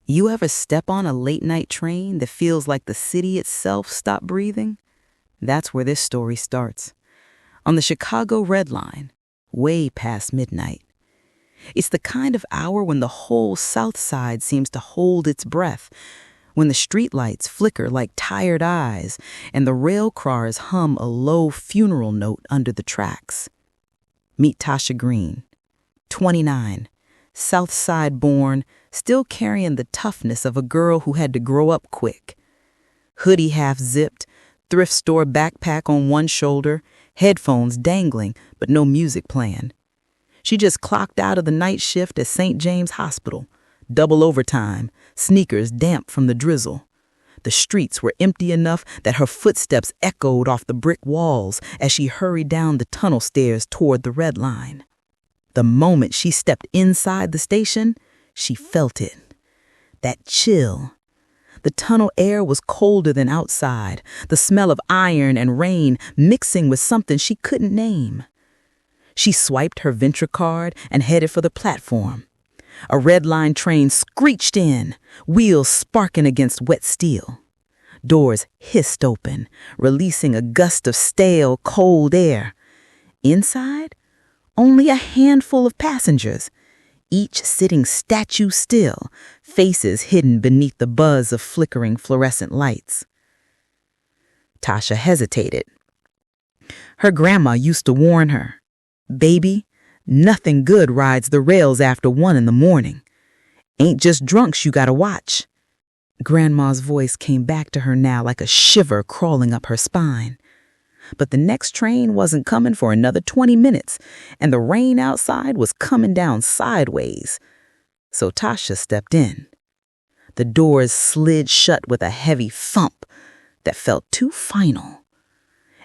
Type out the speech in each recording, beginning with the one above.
You ever step on a late-night train that feels like the city itself stopped breathing? That's where this story starts. On the Chicago Red Line, way past midnight. It's the kind of hour when the whole South Side seems to hold its breath, when the streetlights flicker like tired eyes and the rail cars hum a low funeral note under the tracks. Meet Tasha Green, 29, South Side born, still carrying the toughness of a girl who had to grow up quick. Hoodie half zipped, thrift store backpack on one shoulder, headphones dangling, but no music playing. She just clocked out of the night shift at St. James Hospital, double overtime, sneakers damp from the drizzle. The streets were empty enough that her footsteps echoed off the brick walls as she hurried down the tunnel stairs toward the Red Line. The moment she stepped inside the station, she felt it. That chill. The tunnel air was colder than outside, the smell of iron and rain mixing with something she couldn't name. She swiped her Venture card and headed for the platform. A Red Line train screeched in, wheels sparking against wet steel. Doors hissed open, releasing a gust of stale, cold air. Inside, only a handful of passengers, each sitting statue still, faces hidden beneath the buzz of flickering fluorescent lights. Tasha hesitated. Her grandma used to warn her, "Baby, nothing good rides the rails after 1 in the morning. Ain't just drunks you gotta watch." Grandma's voice came back to her now like a shiver crawling up her spine. But the next train wasn't coming for another 20 minutes, and the rain outside was coming down sideways. So Tasha stepped in. The doors slid shut with a heavy thump that felt too final.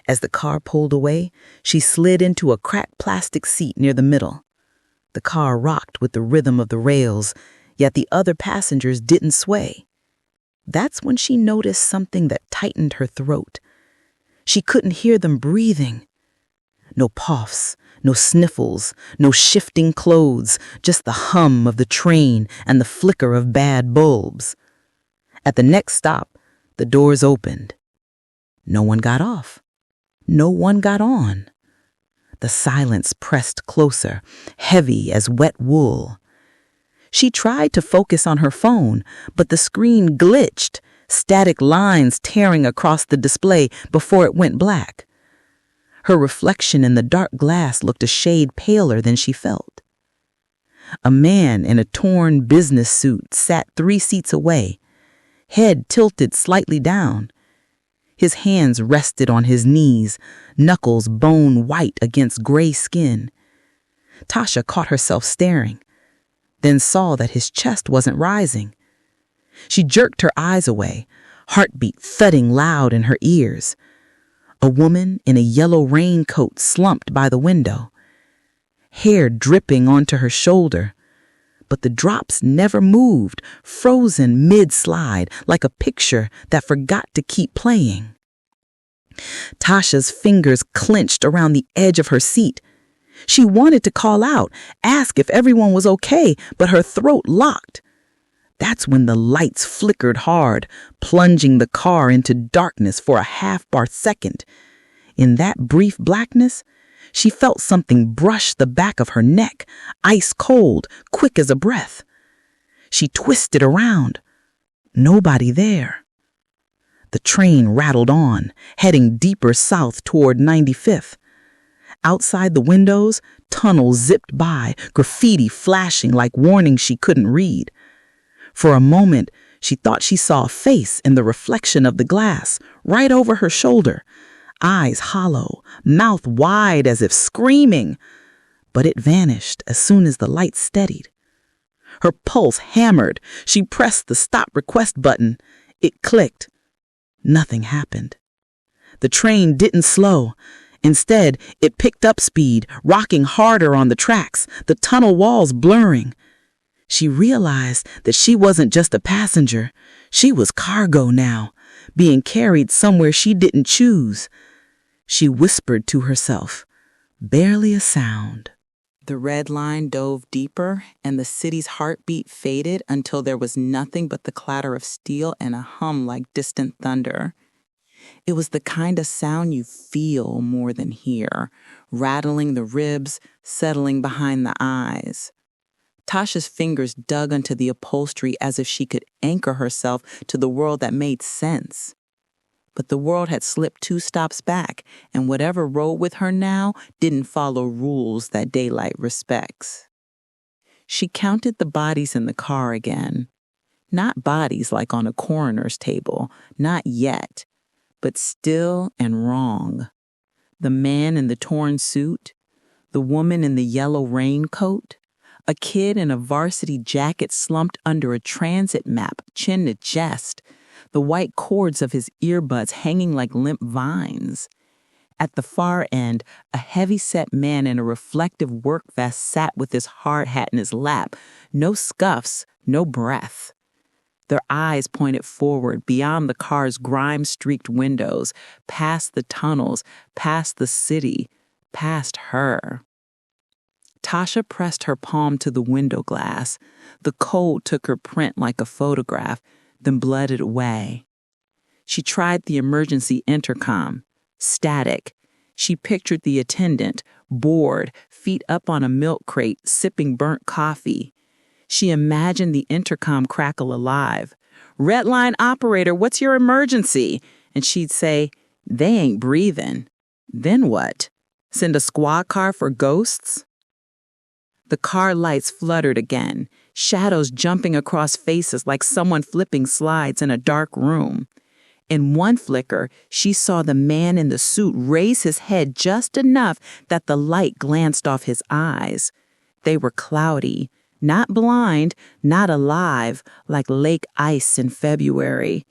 As the car pulled away, she slid into a cracked plastic seat near the middle. The car rocked with the rhythm of the rails, yet the other passengers didn't sway. That's when she noticed something that tightened her throat. She couldn't hear them breathing. No puffs, no sniffles, no shifting clothes, just the hum of the train and the flicker of bad bulbs. At the next stop, the doors opened. No one got off. No one got on. The silence pressed closer, heavy as wet wool. She tried to focus on her phone, but the screen glitched, static lines tearing across the display before it went black. Her reflection in the dark glass looked a shade paler than she felt. A man in a torn business suit sat 3 seats away, head tilted slightly down. His hands rested on his knees, knuckles bone white against gray skin. Tasha caught herself staring, then saw that his chest wasn't rising. She jerked her eyes away, heartbeat thudding loud in her ears. A woman in a yellow raincoat slumped by the window, hair dripping onto her shoulder, but the drops never moved, frozen mid-slide like a picture that forgot to keep playing. Tasha's fingers clenched around the edge of her seat. She wanted to call out, ask if everyone was okay, but her throat locked. That's when the lights flickered hard, plunging the car into darkness for a half-bar second. In that brief blackness, she felt something brush the back of her neck, ice cold, quick as a breath. She twisted around. Nobody there. The train rattled on, heading deeper south toward 95th. Outside the windows, tunnels zipped by, graffiti flashing like warnings she couldn't read. For a moment, she thought she saw a face in the reflection of the glass, right over her shoulder, eyes hollow, mouth wide as if screaming. But it vanished as soon as the light steadied. Her pulse hammered. She pressed the stop request button. It clicked. Nothing happened. The train didn't slow. Instead, it picked up speed, rocking harder on the tracks, the tunnel walls blurring. She realized that she wasn't just a passenger. She was cargo now, being carried somewhere she didn't choose. She whispered to herself, barely a sound. The red line dove deeper, and the city's heartbeat faded until there was nothing but the clatter of steel and a hum like distant thunder. It was the kind of sound you feel more than hear, rattling the ribs, settling behind the eyes. Tasha's fingers dug into the upholstery as if she could anchor herself to the world that made sense. But the world had slipped 2 stops back, and whatever rode with her now didn't follow rules that daylight respects. She counted the bodies in the car again. Not bodies like on a coroner's table, not yet, but still and wrong. The man in the torn suit, the woman in the yellow raincoat, a kid in a varsity jacket slumped under a transit map, chin to chest, the white cords of his earbuds hanging like limp vines. At the far end, a heavy-set man in a reflective work vest sat with his hard hat in his lap. No scuffs, no breath. Their eyes pointed forward, beyond the car's grime-streaked windows, past the tunnels, past the city, past her. Tasha pressed her palm to the window glass. The cold took her print like a photograph, then bled it away. She tried the emergency intercom. Static. She pictured the attendant, bored, feet up on a milk crate, sipping burnt coffee. She imagined the intercom crackle alive. "Red line operator, what's your emergency?" And she'd say, "They ain't breathing." Then what? Send a squad car for ghosts? The car lights fluttered again, shadows jumping across faces like someone flipping slides in a dark room. In one flicker, she saw the man in the suit raise his head just enough that the light glanced off his eyes. They were cloudy, not blind, not alive, like lake ice in February.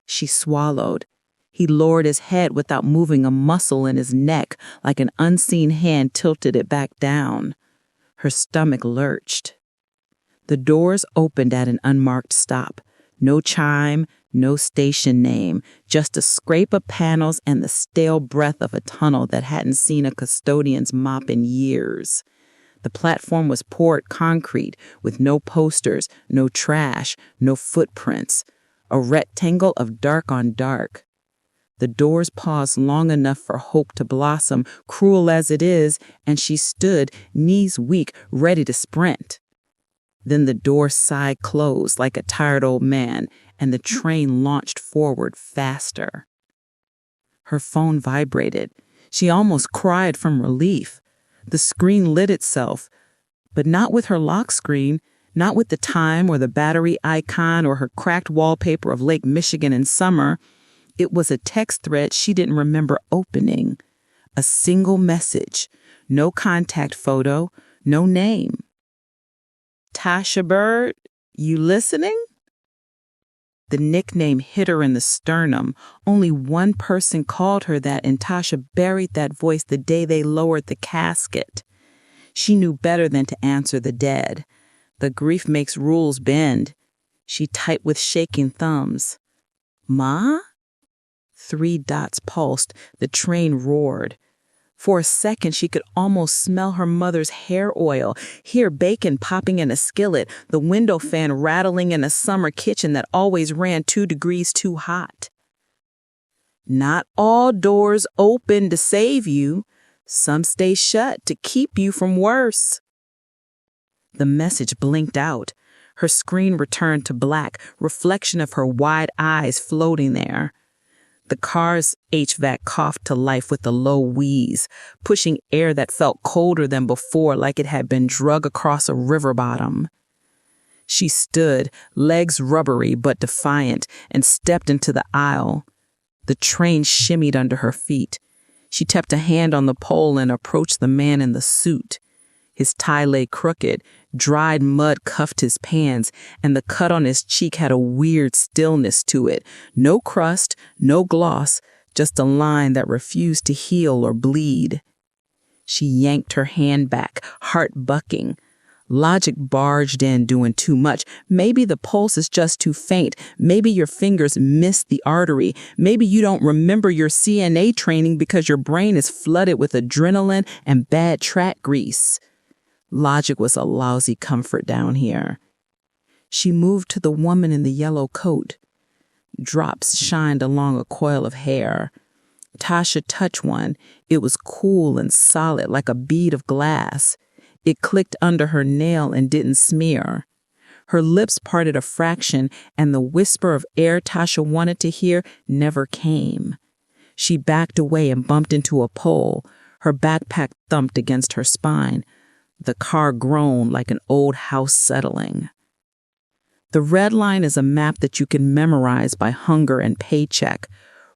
She swallowed. He lowered his head without moving a muscle in his neck, like an unseen hand tilted it back down. Her stomach lurched. The doors opened at an unmarked stop. No chime, no station name, just a scrape of panels and the stale breath of a tunnel that hadn't seen a custodian's mop in years. The platform was poured concrete with no posters, no trash, no footprints. A rectangle of dark on dark. The doors paused long enough for hope to blossom, cruel as it is, and she stood, knees weak, ready to sprint. Then the door side closed like a tired old man, and the train launched forward faster. Her phone vibrated. She almost cried from relief. The screen lit itself, but not with her lock screen, not with the time or the battery icon or her cracked wallpaper of Lake Michigan in summer. It was a text thread she didn't remember opening. A single message. No contact photo. No name. "Tasha Bird, you listening?" The nickname hit her in the sternum. Only one person called her that, and Tasha buried that voice the day they lowered the casket. She knew better than to answer the dead. The grief makes rules bend. She typed with shaking thumbs. "Ma?" 3 dots pulsed. The train roared. For a second, she could almost smell her mother's hair oil, hear bacon popping in a skillet, the window fan rattling in a summer kitchen that always ran 2 degrees too hot. "Not all doors open to save you. Some stay shut to keep you from worse." The message blinked out. Her screen returned to black, reflection of her wide eyes floating there. The car's HVAC coughed to life with a low wheeze, pushing air that felt colder than before, like it had been drug across a river bottom. She stood, legs rubbery but defiant, and stepped into the aisle. The train shimmied under her feet. She tapped a hand on the pole and approached the man in the suit. His tie lay crooked, dried mud cuffed his pants, and the cut on his cheek had a weird stillness to it. No crust, no gloss, just a line that refused to heal or bleed. She yanked her hand back, heart bucking. Logic barged in, doing too much. Maybe the pulse is just too faint. Maybe your fingers missed the artery. Maybe you don't remember your CNA training because your brain is flooded with adrenaline and bad track grease. Logic was a lousy comfort down here. She moved to the woman in the yellow coat. Drops shined along a coil of hair. Tasha touched one. It was cool and solid like a bead of glass. It clicked under her nail and didn't smear. Her lips parted a fraction, and the whisper of air Tasha wanted to hear never came. She backed away and bumped into a pole. Her backpack thumped against her spine. The car groaned like an old house settling. The red line is a map that you can memorize by hunger and paycheck.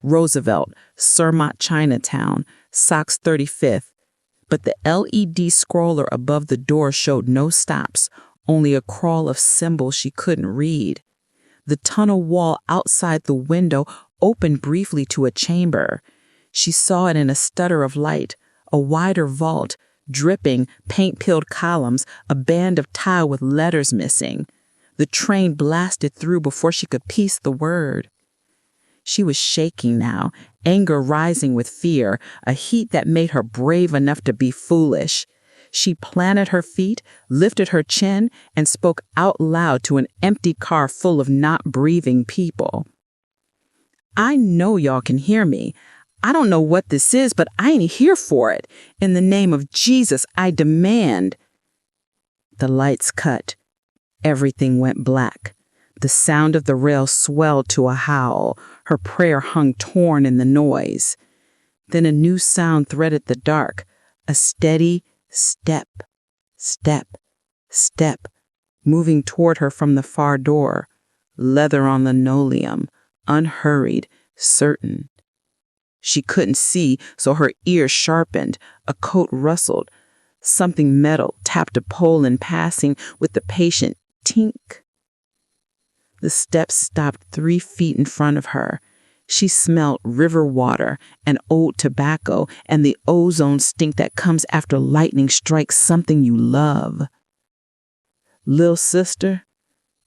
Roosevelt, Surmont Chinatown, Sox 35th. But the LED scroller above the door showed no stops, only a crawl of symbols she couldn't read. The tunnel wall outside the window opened briefly to a chamber. She saw it in a stutter of light, a wider vault, dripping, paint-peeled columns, a band of tile with letters missing. The train blasted through before she could piece the word. She was shaking now, anger rising with fear, a heat that made her brave enough to be foolish. She planted her feet, lifted her chin, and spoke out loud to an empty car full of not breathing people. I know y'all can hear me. I don't know what this is, but I ain't here for it. In the name of Jesus, I demand. The lights cut. Everything went black. The sound of the rail swelled to a howl. Her prayer hung torn in the noise. Then a new sound threaded the dark, a steady step, step, step, moving toward her from the far door, leather on linoleum, unhurried, certain. She couldn't see, so her ears sharpened, a coat rustled. Something metal tapped a pole in passing with the patient tink. The steps stopped 3 feet in front of her. She smelled river water and old tobacco and the ozone stink that comes after lightning strikes something you love. "Lil' sister,"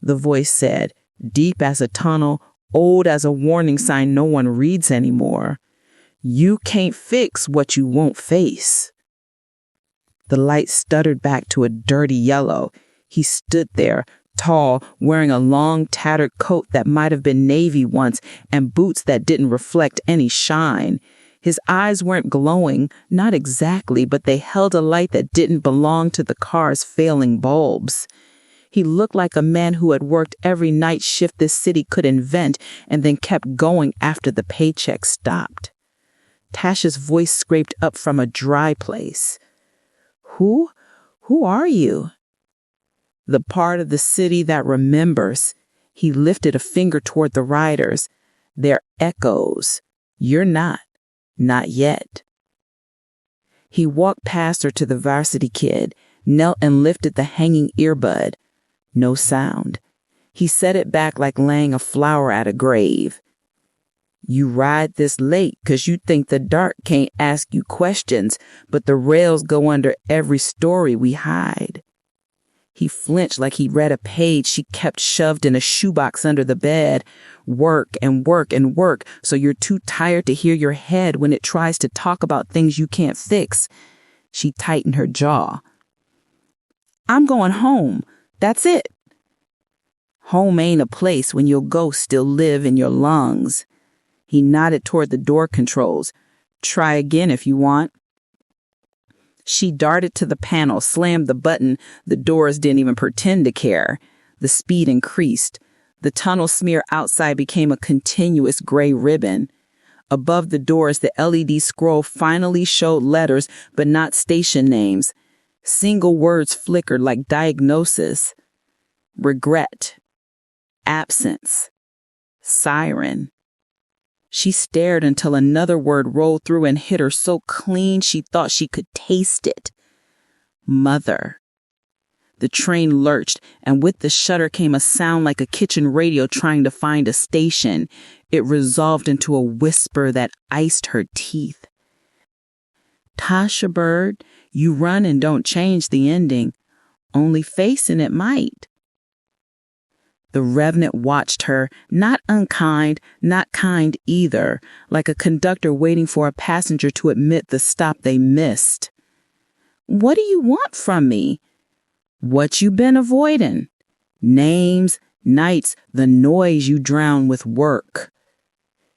the voice said, deep as a tunnel, old as a warning sign no one reads anymore. "You can't fix what you won't face." The light stuttered back to a dirty yellow. He stood there, tall, wearing a long, tattered coat that might have been navy once and boots that didn't reflect any shine. His eyes weren't glowing, not exactly, but they held a light that didn't belong to the car's failing bulbs. He looked like a man who had worked every night shift this city could invent and then kept going after the paycheck stopped. Tasha's voice scraped up from a dry place. Who are you?" "The part of the city that remembers." He lifted a finger toward the riders. "They're echoes. You're not. Not yet." He walked past her to the varsity kid, knelt and lifted the hanging earbud. No sound. He set it back like laying a flower at a grave. "You ride this late 'cause you think the dark can't ask you questions, but the rails go under every story we hide." He flinched like he read a page she kept shoved in a shoebox under the bed. Work and work and work, so you're too tired to hear your head when it tries to talk about things you can't fix. She tightened her jaw. "I'm going home. That's it." "Home ain't a place when your ghosts still live in your lungs." He nodded toward the door controls. "Try again if you want." She darted to the panel, slammed the button. The doors didn't even pretend to care. The speed increased. The tunnel smear outside became a continuous gray ribbon. Above the doors, the LED scroll finally showed letters, but not station names. Single words flickered like diagnosis. Regret. Absence. Siren. She stared until another word rolled through and hit her so clean she thought she could taste it. Mother. The train lurched, and with the shudder came a sound like a kitchen radio trying to find a station. It resolved into a whisper that iced her teeth. "Tasha Bird, you run and don't change the ending. Only facing it might." The Revenant watched her, not unkind, not kind either, like a conductor waiting for a passenger to admit the stop they missed. "What do you want from me?" What you been avoiding? Names, nights, the noise you drown with work.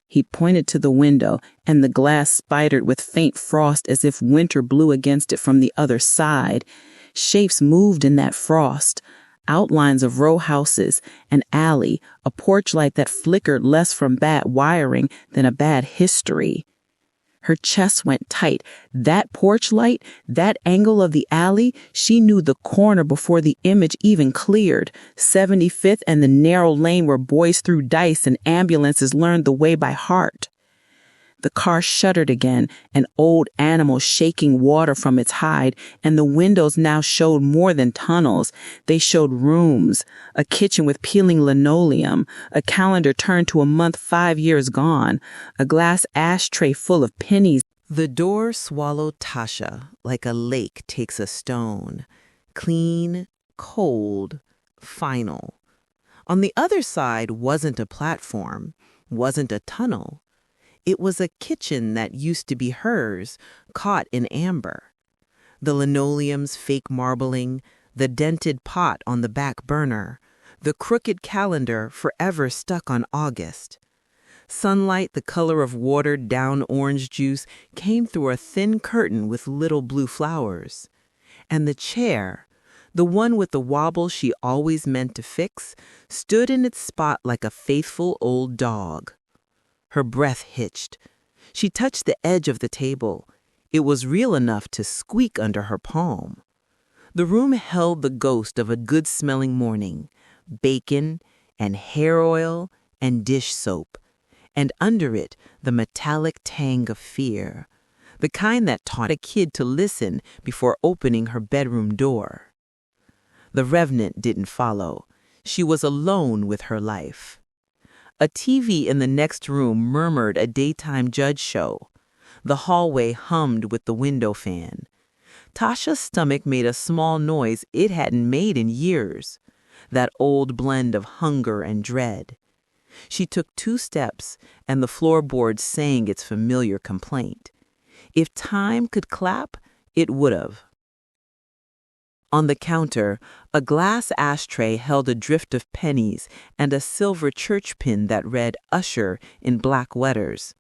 He pointed to the window, and the glass spidered with faint frost as if winter blew against it from the other side. Shapes moved in that frost. Outlines of row houses, an alley, a porch light that flickered less from bad wiring than a bad history. Her chest went tight. That porch light, that angle of the alley, she knew the corner before the image even cleared. 75th and the narrow lane where boys threw dice and ambulances learned the way by heart. The car shuddered again, an old animal shaking water from its hide, and the windows now showed more than tunnels. They showed rooms, a kitchen with peeling linoleum, a calendar turned to a month 5 years gone, a glass ashtray full of pennies. The door swallowed Tasha like a lake takes a stone, clean, cold, final. On the other side wasn't a platform, wasn't a tunnel. It was a kitchen that used to be hers, caught in amber. The linoleum's fake marbling, the dented pot on the back burner, the crooked calendar forever stuck on August. Sunlight the color of watered down orange juice came through a thin curtain with little blue flowers. And the chair, the one with the wobble she always meant to fix, stood in its spot like a faithful old dog. Her breath hitched. She touched the edge of the table. It was real enough to squeak under her palm. The room held the ghost of a good-smelling morning, bacon and hair oil and dish soap, and under it the metallic tang of fear, the kind that taught a kid to listen before opening her bedroom door. The Revenant didn't follow. She was alone with her life. A TV in the next room murmured a daytime judge show. The hallway hummed with the window fan. Tasha's stomach made a small noise it hadn't made in years, that old blend of hunger and dread. She took 2 steps, and the floorboard sang its familiar complaint. If time could clap, it would have. On the counter, a glass ashtray held a drift of pennies and a silver church pin that read "Usher" in black letters.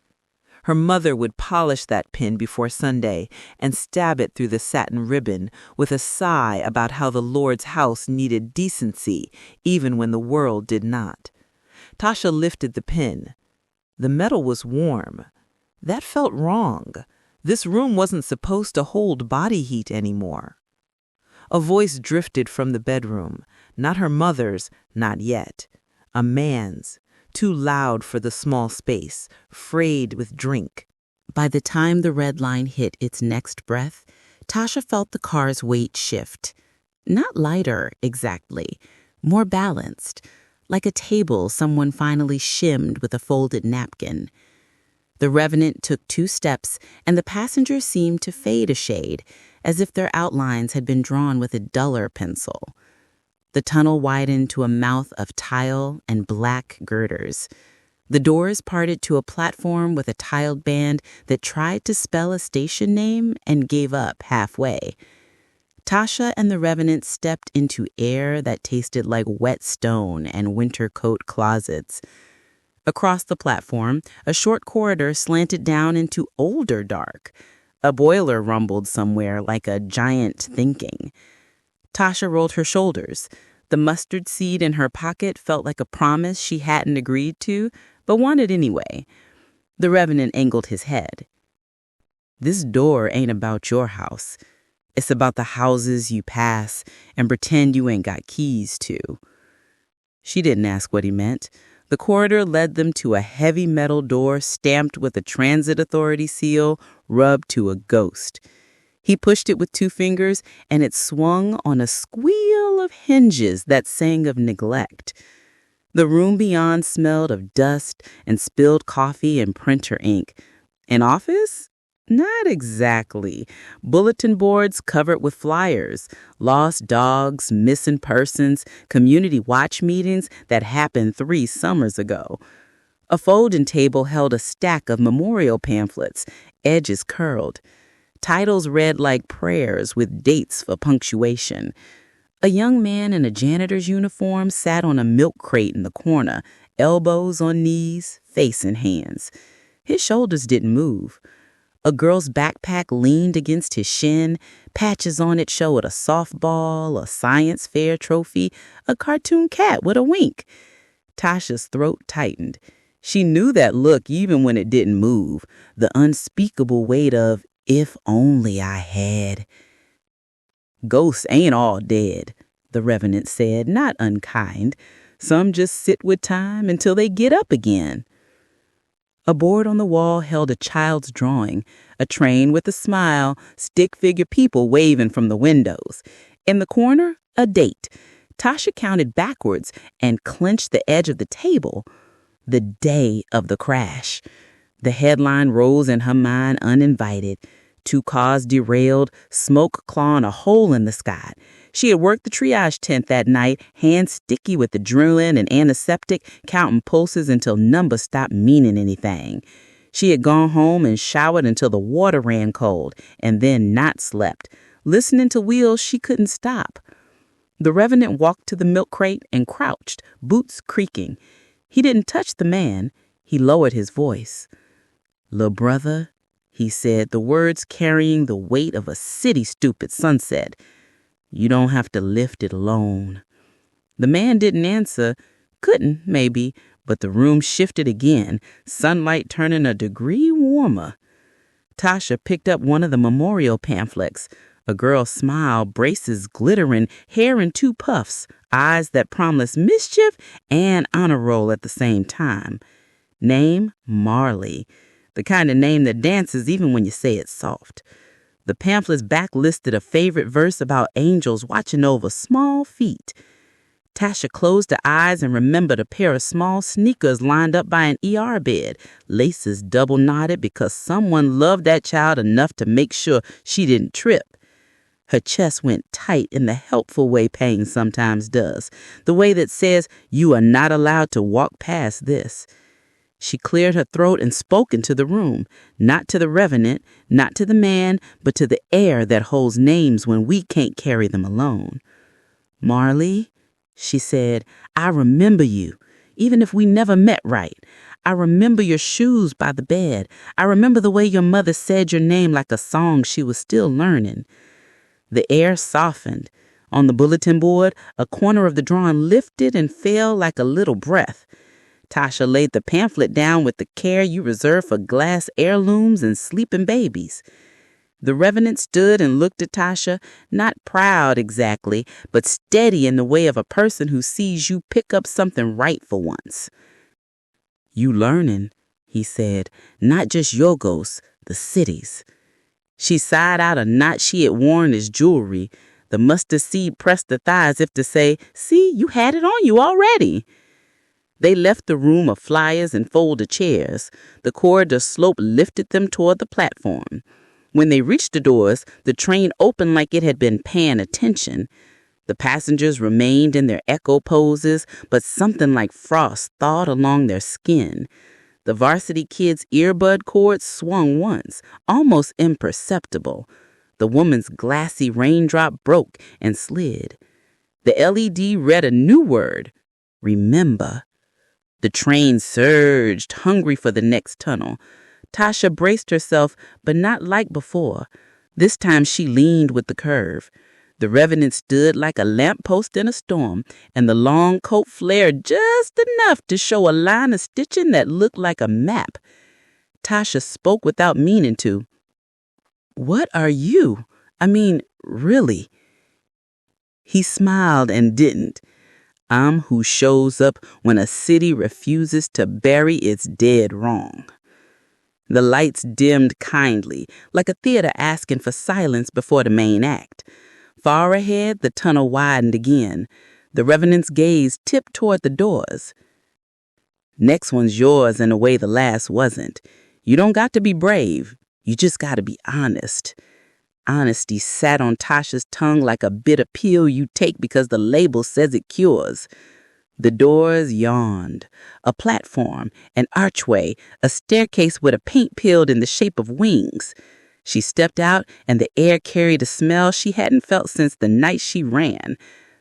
Her mother would polish that pin before Sunday and stab it through the satin ribbon with a sigh about how the Lord's house needed decency even when the world did not. Tasha lifted the pin. The metal was warm. That felt wrong. This room wasn't supposed to hold body heat anymore. A voice drifted from the bedroom, not her mother's, not yet. A man's, too loud for the small space, frayed with drink. By the time the red line hit its next breath, Tasha felt the car's weight shift. Not lighter, exactly, more balanced, like a table someone finally shimmed with a folded napkin. The Revenant took 2 steps, and the passengers seemed to fade a shade, as if their outlines had been drawn with a duller pencil. The tunnel widened to a mouth of tile and black girders. The doors parted to a platform with a tiled band that tried to spell a station name and gave up halfway. Tasha and the Revenant stepped into air that tasted like wet stone and winter coat closets. Across the platform, a short corridor slanted down into older dark. A boiler rumbled somewhere like a giant thinking. Tasha rolled her shoulders. The mustard seed in her pocket felt like a promise she hadn't agreed to, but wanted anyway. The Revenant angled his head. This door ain't about your house. It's about the houses you pass and pretend you ain't got keys to. She didn't ask what he meant. The corridor led them to a heavy metal door stamped with a transit authority seal rubbed to a ghost. He pushed it with 2 fingers, and it swung on a squeal of hinges that sang of neglect. The room beyond smelled of dust and spilled coffee and printer ink. An office? Not exactly. Bulletin boards covered with flyers, lost dogs, missing persons, community watch meetings that happened 3 summers ago. A folding table held a stack of memorial pamphlets, edges curled. Titles read like prayers with dates for punctuation. A young man in a janitor's uniform sat on a milk crate in the corner, elbows on knees, face in hands. His shoulders didn't move. A girl's backpack leaned against his shin. Patches on it showed a softball, a science fair trophy, a cartoon cat with a wink. Tasha's throat tightened. She knew that look even when it didn't move, the unspeakable weight of, if only I had. Ghosts ain't all dead, the Revenant said, not unkind. Some just sit with time until they get up again. A board on the wall held a child's drawing, a train with a smile, stick figure people waving from the windows. In the corner, a date. Tasha counted backwards and clenched the edge of the table. The day of the crash. The headline rose in her mind uninvited. 2 cars derailed, smoke clawing a hole in the sky. She had worked the triage tent that night, hands sticky with adrenaline and antiseptic, counting pulses until numbers stopped meaning anything. She had gone home and showered until the water ran cold, and then not slept, listening to wheels she couldn't stop. The Revenant walked to the milk crate and crouched, boots creaking. He didn't touch the man. He lowered his voice. "Lil' brother," he said, the words carrying the weight of a city-stupid sunset. "You don't have to lift it alone." The man didn't answer. Couldn't, maybe, but the room shifted again, sunlight turning a degree warmer. Tasha picked up one of the memorial pamphlets. A girl's smile, braces glittering, hair in 2 puffs, eyes that promised mischief and honor roll at the same time. Name, Marley. The kind of name that dances even when you say it soft. The pamphlet's back listed a favorite verse about angels watching over small feet. Tasha closed her eyes and remembered a pair of small sneakers lined up by an ER bed, laces double knotted because someone loved that child enough to make sure she didn't trip. Her chest went tight in the helpful way pain sometimes does, the way that says you are not allowed to walk past this. She cleared her throat and spoke into the room, not to the Revenant, not to the man, but to the air that holds names when we can't carry them alone. "Marley," she said, "I remember you, even if we never met right. I remember your shoes by the bed. I remember the way your mother said your name like a song she was still learning." The air softened. On the bulletin board, a corner of the drawing lifted and fell like a little breath. Tasha laid the pamphlet down with the care you reserve for glass heirlooms and sleeping babies. The Revenant stood and looked at Tasha, not proud exactly, but steady in the way of a person who sees you pick up something right for once. "You learning," he said, "not just your ghosts, the city's." She sighed out a knot she had worn as jewelry. The mustard seed pressed the thigh as if to say, "See, you had it on you already." They left the room of flyers and folded chairs. The corridor slope lifted them toward the platform. When they reached the doors, the train opened like it had been paying attention. The passengers remained in their echo poses, but something like frost thawed along their skin. The varsity kids' earbud cords swung once, almost imperceptible. The woman's glassy raindrop broke and slid. The LED read a new word, remember. The train surged, hungry for the next tunnel. Tasha braced herself, but not like before. This time she leaned with the curve. The Revenant stood like a lamppost in a storm, and the long coat flared just enough to show a line of stitching that looked like a map. Tasha spoke without meaning to. "What are you? I mean, really?" He smiled and didn't. "I'm who shows up when a city refuses to bury its dead wrong." The lights dimmed kindly, like a theater asking for silence before the main act. Far ahead, the tunnel widened again. The Revenant's gaze tipped toward the doors. "Next one's yours in a way the last wasn't. You don't got to be brave. You just got to be honest." Honesty sat on Tasha's tongue like a bitter pill you take because the label says it cures. The doors yawned. A platform, an archway, a staircase with a paint peeled in the shape of wings. She stepped out, and the air carried a smell she hadn't felt since the night she ran.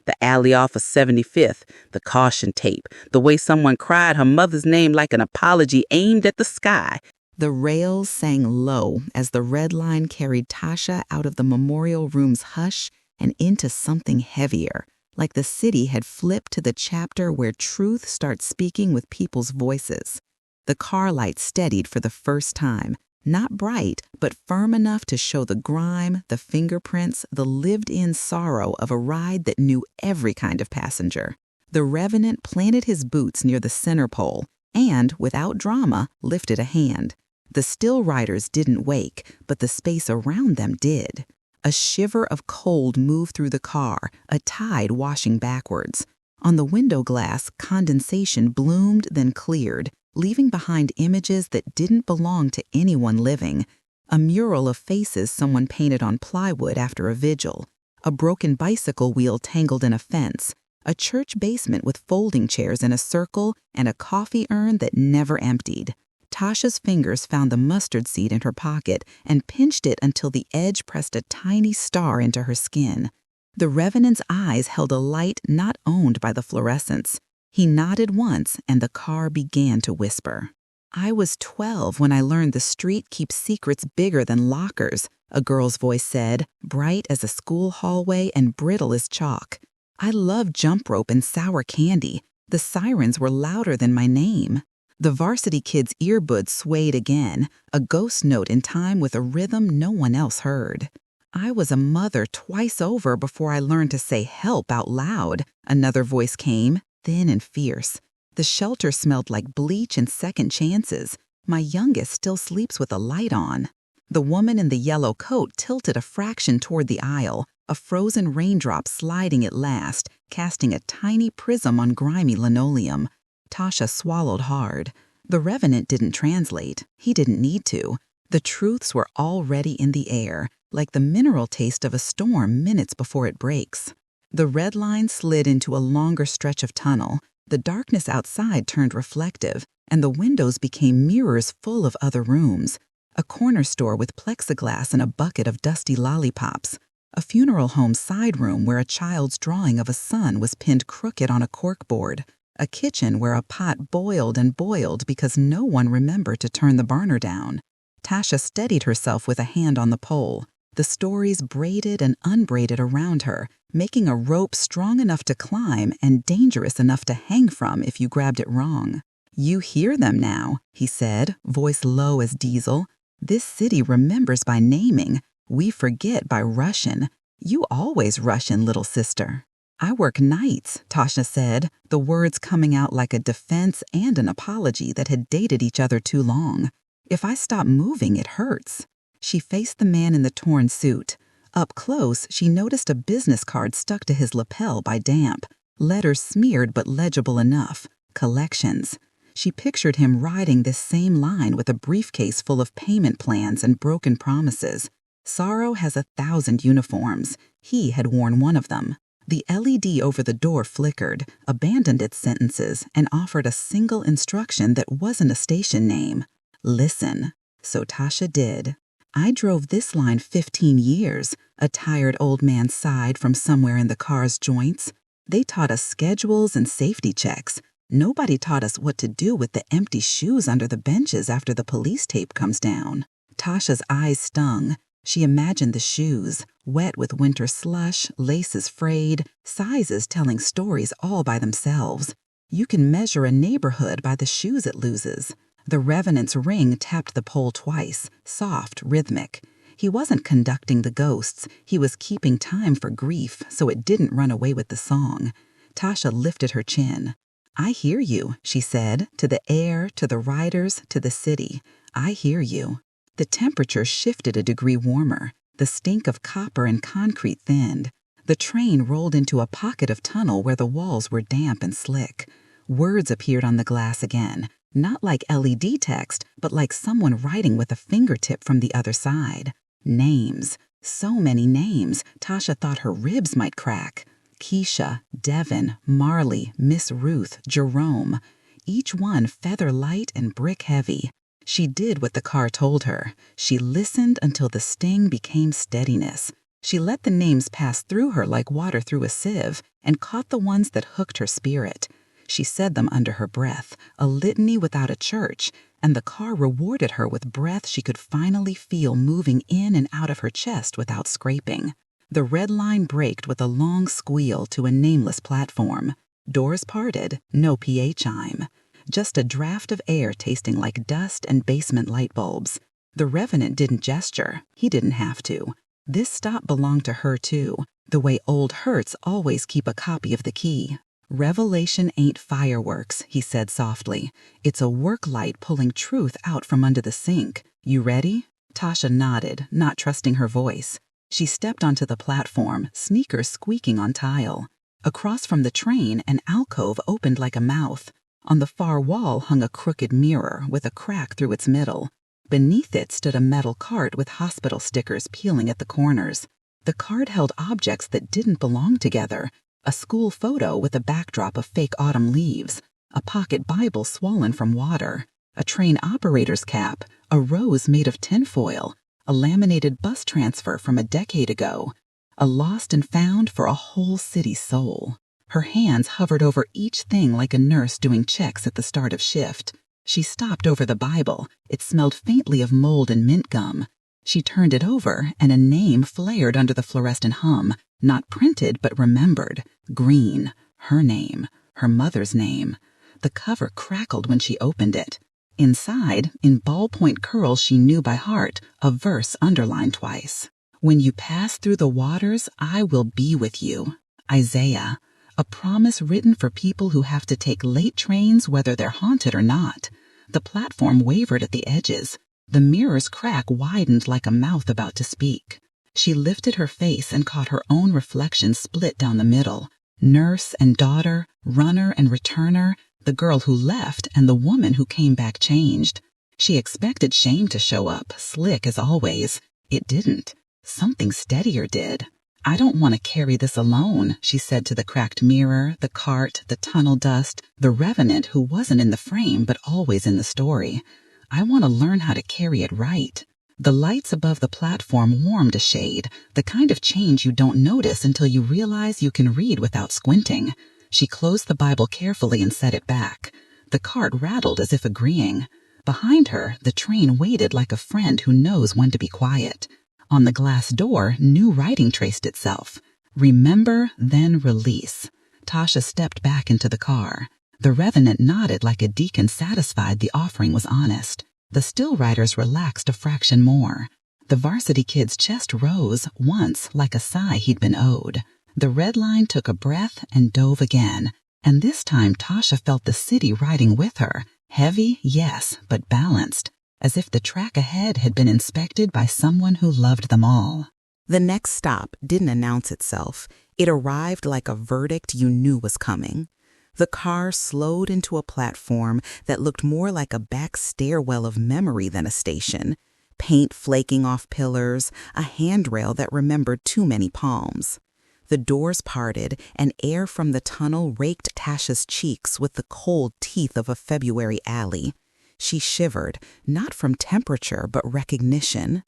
The alley off of 75th, the caution tape, the way someone cried her mother's name like an apology aimed at the sky. The rails sang low as the red line carried Tasha out of the memorial room's hush and into something heavier, like the city had flipped to the chapter where truth starts speaking with people's voices. The car light steadied for the first time, not bright, but firm enough to show the grime, the fingerprints, the lived-in sorrow of a ride that knew every kind of passenger. The Revenant planted his boots near the center pole and, without drama, lifted a hand. The still riders didn't wake, but the space around them did. A shiver of cold moved through the car, a tide washing backwards. On the window glass, condensation bloomed then cleared, leaving behind images that didn't belong to anyone living. A mural of faces someone painted on plywood after a vigil. A broken bicycle wheel tangled in a fence. A church basement with folding chairs in a circle and a coffee urn that never emptied. Tasha's fingers found the mustard seed in her pocket and pinched it until the edge pressed a tiny star into her skin. The Revenant's eyes held a light not owned by the fluorescence. He nodded once, and the car began to whisper. "I was 12 when I learned the street keeps secrets bigger than lockers," a girl's voice said, bright as a school hallway and brittle as chalk. "I loved jump rope and sour candy. The sirens were louder than my name." The varsity kid's earbuds swayed again, a ghost note in time with a rhythm no one else heard. "I was a mother twice over before I learned to say help out loud," another voice came, thin and fierce. "The shelter smelled like bleach and second chances. My youngest still sleeps with a light on." The woman in the yellow coat tilted a fraction toward the aisle, a frozen raindrop sliding at last, casting a tiny prism on grimy linoleum. Tasha swallowed hard. The Revenant didn't translate. He didn't need to. The truths were already in the air, like the mineral taste of a storm minutes before it breaks. The red line slid into a longer stretch of tunnel. The darkness outside turned reflective, and the windows became mirrors full of other rooms. A corner store with plexiglass and a bucket of dusty lollipops. A funeral home side room where a child's drawing of a son was pinned crooked on a corkboard. A kitchen where a pot boiled and boiled because no one remembered to turn the burner down. Tasha steadied herself with a hand on the pole. The stories braided and unbraided around her, making a rope strong enough to climb and dangerous enough to hang from if you grabbed it wrong. "You hear them now," he said, voice low as diesel. "This city remembers by naming. We forget by rushin'. You always rushin', little sister." "I work nights," Tasha said, the words coming out like a defense and an apology that had dated each other too long. "If I stop moving, it hurts." She faced the man in the torn suit. Up close, she noticed a business card stuck to his lapel by damp, letters smeared but legible enough. Collections. She pictured him riding this same line with a briefcase full of payment plans and broken promises. Sorrow has 1,000 uniforms. He had worn one of them. The LED over the door flickered, abandoned its sentences, and offered a single instruction that wasn't a station name. Listen. So Tasha did. "I drove this line 15 years, a tired old man sighed from somewhere in the car's joints. "They taught us schedules and safety checks. Nobody taught us what to do with the empty shoes under the benches after the police tape comes down." Tasha's eyes stung. She imagined the shoes, wet with winter slush, laces frayed, sizes telling stories all by themselves. You can measure a neighborhood by the shoes it loses. The Revenant's ring tapped the pole twice, soft, rhythmic. He wasn't conducting the ghosts. He was keeping time for grief so it didn't run away with the song. Tasha lifted her chin. "I hear you," she said, to the air, to the riders, to the city. "I hear you." The temperature shifted a degree warmer. The stink of copper and concrete thinned. The train rolled into a pocket of tunnel where the walls were damp and slick. Words appeared on the glass again, not like LED text, but like someone writing with a fingertip from the other side. Names. So many names, Tasha thought her ribs might crack. Keisha, Devin, Marley, Miss Ruth, Jerome. Each one feather light and brick heavy. She did what the car told her. She listened until the sting became steadiness. She let the names pass through her like water through a sieve and caught the ones that hooked her spirit. She said them under her breath, a litany without a church, and the car rewarded her with breath she could finally feel moving in and out of her chest without scraping. The red line braked with a long squeal to a nameless platform. Doors parted, no PA chime. Just a draft of air tasting like dust and basement light bulbs. The Revenant didn't gesture. He didn't have to. This stop belonged to her, too, the way old Hertz always keep a copy of the key. Revelation ain't fireworks, he said softly. It's a work light pulling truth out from under the sink. You ready? Tasha nodded, not trusting her voice. She stepped onto the platform, sneakers squeaking on tile. Across from the train, an alcove opened like a mouth. On the far wall hung a crooked mirror with a crack through its middle. Beneath it stood a metal cart with hospital stickers peeling at the corners. The cart held objects that didn't belong together. A school photo with a backdrop of fake autumn leaves, a pocket Bible swollen from water, a train operator's cap, a rose made of tinfoil, a laminated bus transfer from a decade ago, a lost and found for a whole city's soul. Her hands hovered over each thing like a nurse doing checks at the start of shift. She stopped over the Bible. It smelled faintly of mold and mint gum. She turned it over, and a name flared under the fluorescent hum, not printed but remembered. Green. Her name. Her mother's name. The cover crackled when she opened it. Inside, in ballpoint curls she knew by heart, a verse underlined twice. When you pass through the waters, I will be with you. Isaiah. A promise written for people who have to take late trains whether they're haunted or not. The platform wavered at the edges. The mirror's crack widened like a mouth about to speak. She lifted her face and caught her own reflection split down the middle. Nurse and daughter, runner and returner, the girl who left and the woman who came back changed. She expected shame to show up, slick as always. It didn't. Something steadier did. I don't want to carry this alone, she said to the cracked mirror, the cart, the tunnel dust, the Revenant who wasn't in the frame but always in the story. I want to learn how to carry it right. The lights above the platform warmed a shade, the kind of change you don't notice until you realize you can read without squinting. She closed the Bible carefully and set it back. The cart rattled as if agreeing. Behind her, the train waited like a friend who knows when to be quiet. On the glass door, new writing traced itself. Remember, then release. Tasha stepped back into the car. The Revenant nodded like a deacon satisfied the offering was honest. The still writers relaxed a fraction more. The varsity kid's chest rose, once like a sigh he'd been owed. The red line took a breath and dove again. And this time Tasha felt the city riding with her. Heavy, yes, but balanced. As if the track ahead had been inspected by someone who loved them all. The next stop didn't announce itself. It arrived like a verdict you knew was coming. The car slowed into a platform that looked more like a back stairwell of memory than a station. Paint flaking off pillars, a handrail that remembered too many palms. The doors parted, and air from the tunnel raked Tasha's cheeks with the cold teeth of a February alley. She shivered, not from temperature but recognition.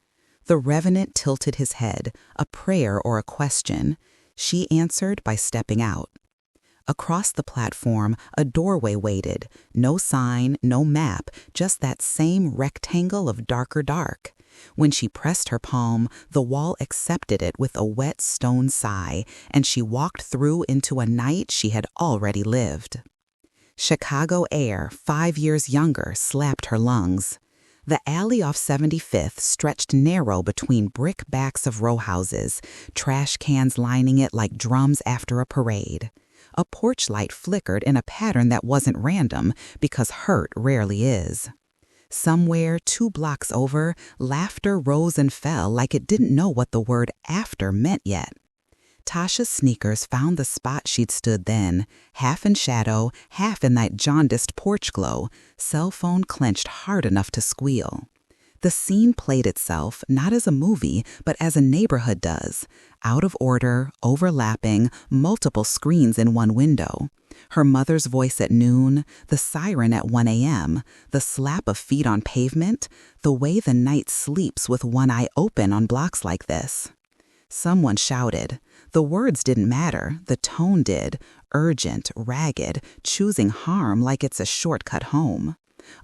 The Revenant tilted his head, a prayer or a question. She answered by stepping out. Across the platform, a doorway waited. No sign, no map, just that same rectangle of darker dark. When she pressed her palm, the wall accepted it with a wet stone sigh, and she walked through into a night she had already lived. Chicago air, 5 years younger, slapped her lungs. The alley off 75th stretched narrow between brick backs of row houses, trash cans lining it like drums after a parade. A porch light flickered in a pattern that wasn't random, because hurt rarely is. Somewhere 2 blocks over, laughter rose and fell like it didn't know what the word after meant yet. Tasha's sneakers found the spot she'd stood then, half in shadow, half in that jaundiced porch glow, cell phone clenched hard enough to squeal. The scene played itself not as a movie, but as a neighborhood does, out of order, overlapping, multiple screens in one window. Her mother's voice at noon, the siren at 1 a.m., the slap of feet on pavement, the way the night sleeps with one eye open on blocks like this. Someone shouted. The words didn't matter, the tone did. Urgent, ragged, choosing harm like it's a shortcut home.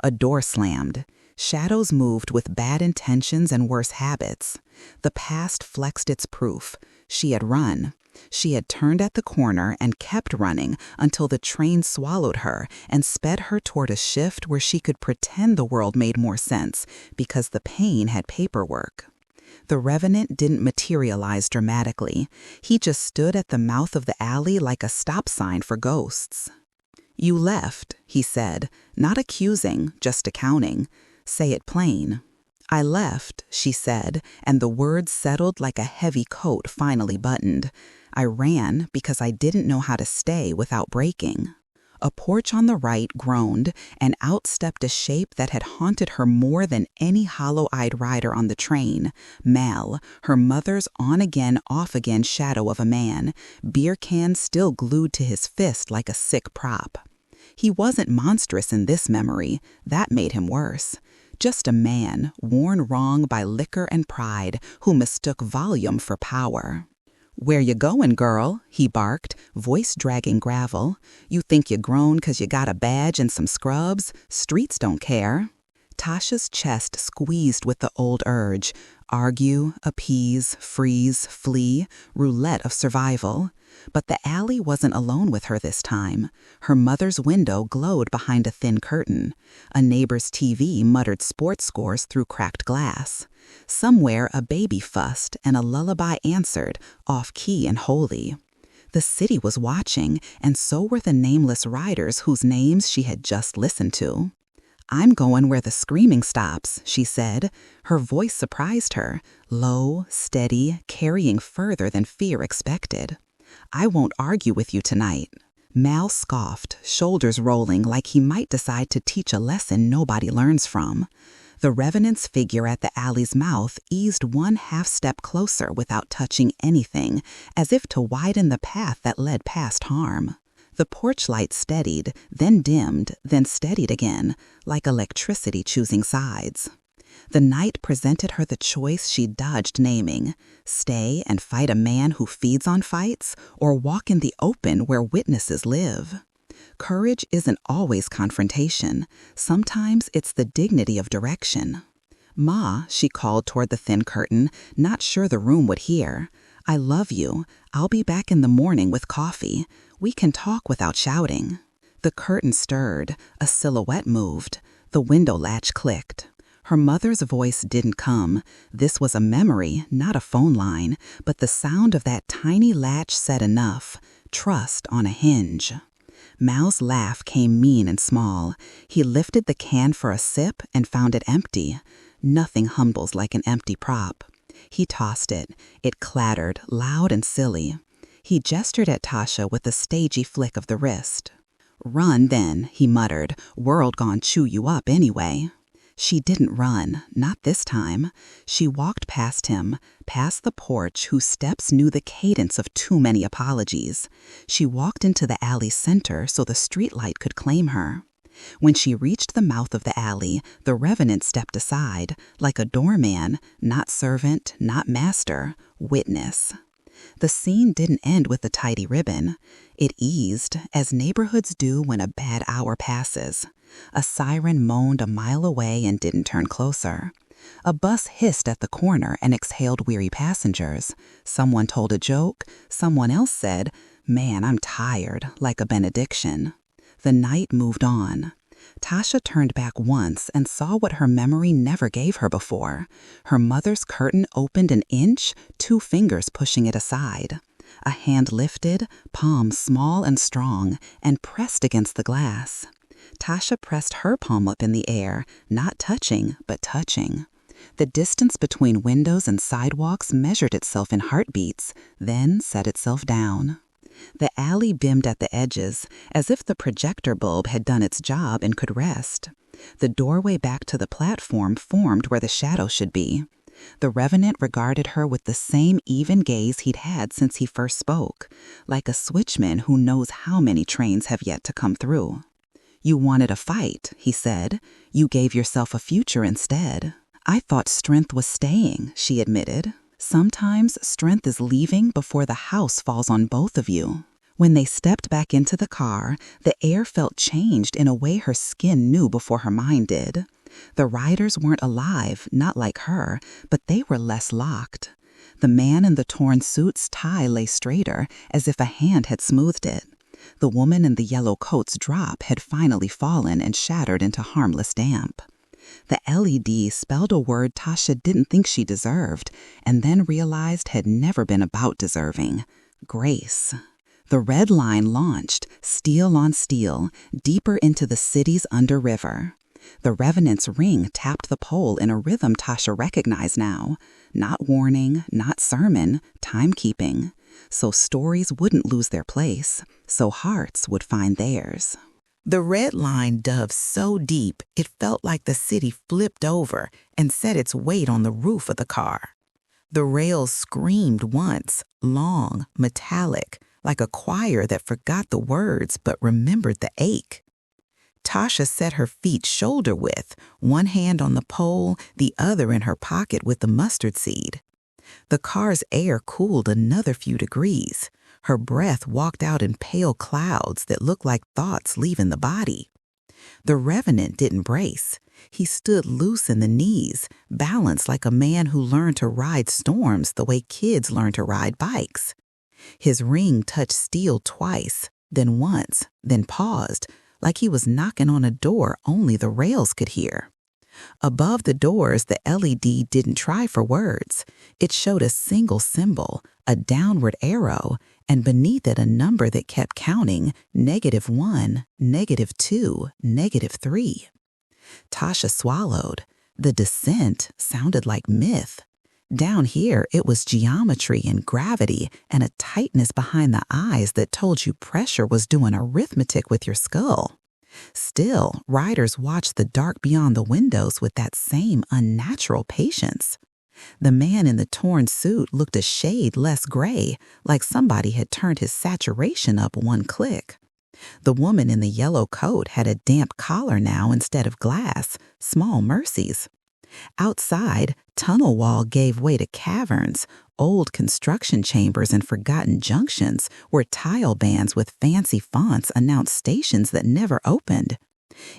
A door slammed. Shadows moved with bad intentions and worse habits. The past flexed its proof. She had run. She had turned at the corner and kept running until the train swallowed her and sped her toward a shift where she could pretend the world made more sense because the pain had paperwork. The Revenant didn't materialize dramatically. He just stood at the mouth of the alley like a stop sign for ghosts. "You left," he said, not accusing, just accounting. "Say it plain." "I left," she said, and the words settled like a heavy coat finally buttoned. "I ran because I didn't know how to stay without breaking." A porch on the right groaned, and out stepped a shape that had haunted her more than any hollow-eyed rider on the train. Mal, her mother's on-again, off-again shadow of a man, beer can still glued to his fist like a sick prop. He wasn't monstrous in this memory. That made him worse. Just a man, worn wrong by liquor and pride, who mistook volume for power. "Where you goin', girl?" he barked, voice dragging gravel. "You think you grown 'cause you got a badge and some scrubs? Streets don't care." Tasha's chest squeezed with the old urge. Argue, appease, freeze, flee, roulette of survival. But the alley wasn't alone with her this time. Her mother's window glowed behind a thin curtain. A neighbor's TV muttered sports scores through cracked glass. Somewhere a baby fussed and a lullaby answered, off-key and holy. The city was watching, and so were the nameless riders whose names she had just listened to. "I'm going where the screaming stops," she said. Her voice surprised her, low, steady, carrying further than fear expected. "I won't argue with you tonight." Mal scoffed, shoulders rolling like he might decide to teach a lesson nobody learns from. The Revenant's figure at the alley's mouth eased one half-step closer without touching anything, as if to widen the path that led past harm. The porch light steadied, then dimmed, then steadied again, like electricity choosing sides. The night presented her the choice she dodged naming: stay and fight a man who feeds on fights, or walk in the open where witnesses live. Courage isn't always confrontation. Sometimes it's the dignity of direction. "Ma," she called toward the thin curtain, not sure the room would hear. "I love you. I'll be back in the morning with coffee. We can talk without shouting." The curtain stirred. A silhouette moved. The window latch clicked. Her mother's voice didn't come. This was a memory, not a phone line, but the sound of that tiny latch said enough. Trust on a hinge. Mal's laugh came mean and small. He lifted the can for a sip and found it empty. Nothing humbles like an empty prop. He tossed it. It clattered, loud and silly. He gestured at Tasha with a stagey flick of the wrist. "Run, then," he muttered. "World gon' chew you up anyway." She didn't run, not this time. She walked past him, past the porch whose steps knew the cadence of too many apologies. She walked into the alley's center so the streetlight could claim her. When she reached the mouth of the alley, the Revenant stepped aside, like a doorman, not servant, not master, witness. The scene didn't end with a tidy ribbon. It eased, as neighborhoods do when a bad hour passes. A siren moaned a mile away and didn't turn closer. A bus hissed at the corner and exhaled weary passengers. Someone told a joke. Someone else said, "Man, I'm tired," like a benediction. The night moved on. Tasha turned back once and saw what her memory never gave her before. Her mother's curtain opened an inch, 2 fingers pushing it aside. A hand lifted, palm small and strong, and pressed against the glass. Tasha pressed her palm up in the air, not touching, but touching. The distance between windows and sidewalks measured itself in heartbeats, then set itself down. The alley beamed at the edges, as if the projector bulb had done its job and could rest. The doorway back to the platform formed where the shadow should be. The Revenant regarded her with the same even gaze he'd had since he first spoke, like a switchman who knows how many trains have yet to come through. "You wanted a fight," he said. "You gave yourself a future instead." "I thought strength was staying," she admitted. Sometimes strength is leaving before the house falls on both of you. When they stepped back into the car, the air felt changed in a way her skin knew before her mind did. The riders weren't alive, not like her, but they were less locked. The man in the torn suit's tie lay straighter, as if a hand had smoothed it. The woman in the yellow coat's drop had finally fallen and shattered into harmless damp. The LED spelled a word Tasha didn't think she deserved, and then realized had never been about deserving: grace. The red line launched, steel on steel, deeper into the city's under-river. The Revenant's ring tapped the pole in a rhythm Tasha recognized now. Not warning, not sermon, timekeeping. So stories wouldn't lose their place, so hearts would find theirs. The red line dove so deep it felt like the city flipped over and set its weight on the roof of the car. The rails screamed once, long, metallic, like a choir that forgot the words but remembered the ache. Tasha set her feet shoulder width, one hand on the pole, the other in her pocket with the mustard seed. The car's air cooled another few degrees. Her breath walked out in pale clouds that looked like thoughts leaving the body. The Revenant didn't brace. He stood loose in the knees, balanced like a man who learned to ride storms the way kids learn to ride bikes. His ring touched steel twice, then once, then paused, like he was knocking on a door only the rails could hear. Above the doors, the LED didn't try for words. It showed a single symbol, a downward arrow, and beneath it a number that kept counting: -1, -2, -3. Tasha swallowed. The descent sounded like myth. Down here, it was geometry and gravity and a tightness behind the eyes that told you pressure was doing arithmetic with your skull. Still, riders watched the dark beyond the windows with that same unnatural patience. The man in the torn suit looked a shade less gray, like somebody had turned his saturation up one click. The woman in the yellow coat had a damp collar now instead of glass. Small mercies. Outside, tunnel wall gave way to caverns, old construction chambers and forgotten junctions where tile bands with fancy fonts announced stations that never opened.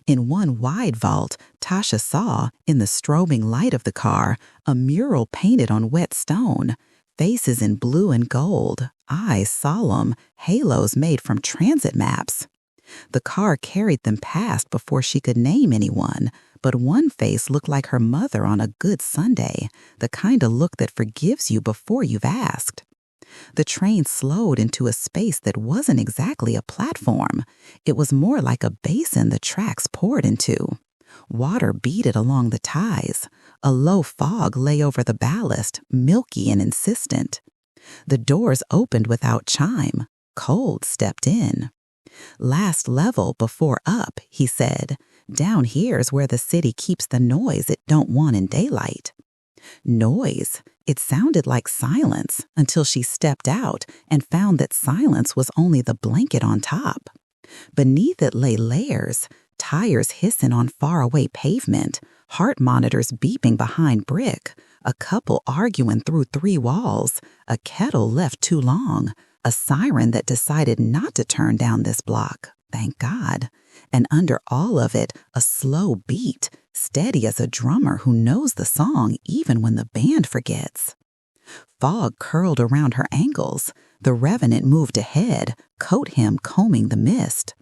In one wide vault, Tasha saw, in the strobing light of the car, a mural painted on wet stone, faces in blue and gold, eyes solemn, halos made from transit maps. The car carried them past before she could name anyone, but one face looked like her mother on a good Sunday, the kind of look that forgives you before you've asked. The train slowed into a space that wasn't exactly a platform. It was more like a basin the tracks poured into. Water beaded along the ties. A low fog lay over the ballast, milky and insistent. The doors opened without chime. Cold stepped in. "Last level before up," he said. "Down here's where the city keeps the noise it don't want in daylight." Noise. It sounded like silence until she stepped out and found that silence was only the blanket on top. Beneath it lay layers, tires hissing on faraway pavement, heart monitors beeping behind brick, a couple arguing through 3 walls, a kettle left too long, a siren that decided not to turn down this block, thank God. And under all of it, a slow beat, steady as a drummer who knows the song even when the band forgets. Fog curled around her ankles. The Revenant moved ahead, coat hem combing the mist.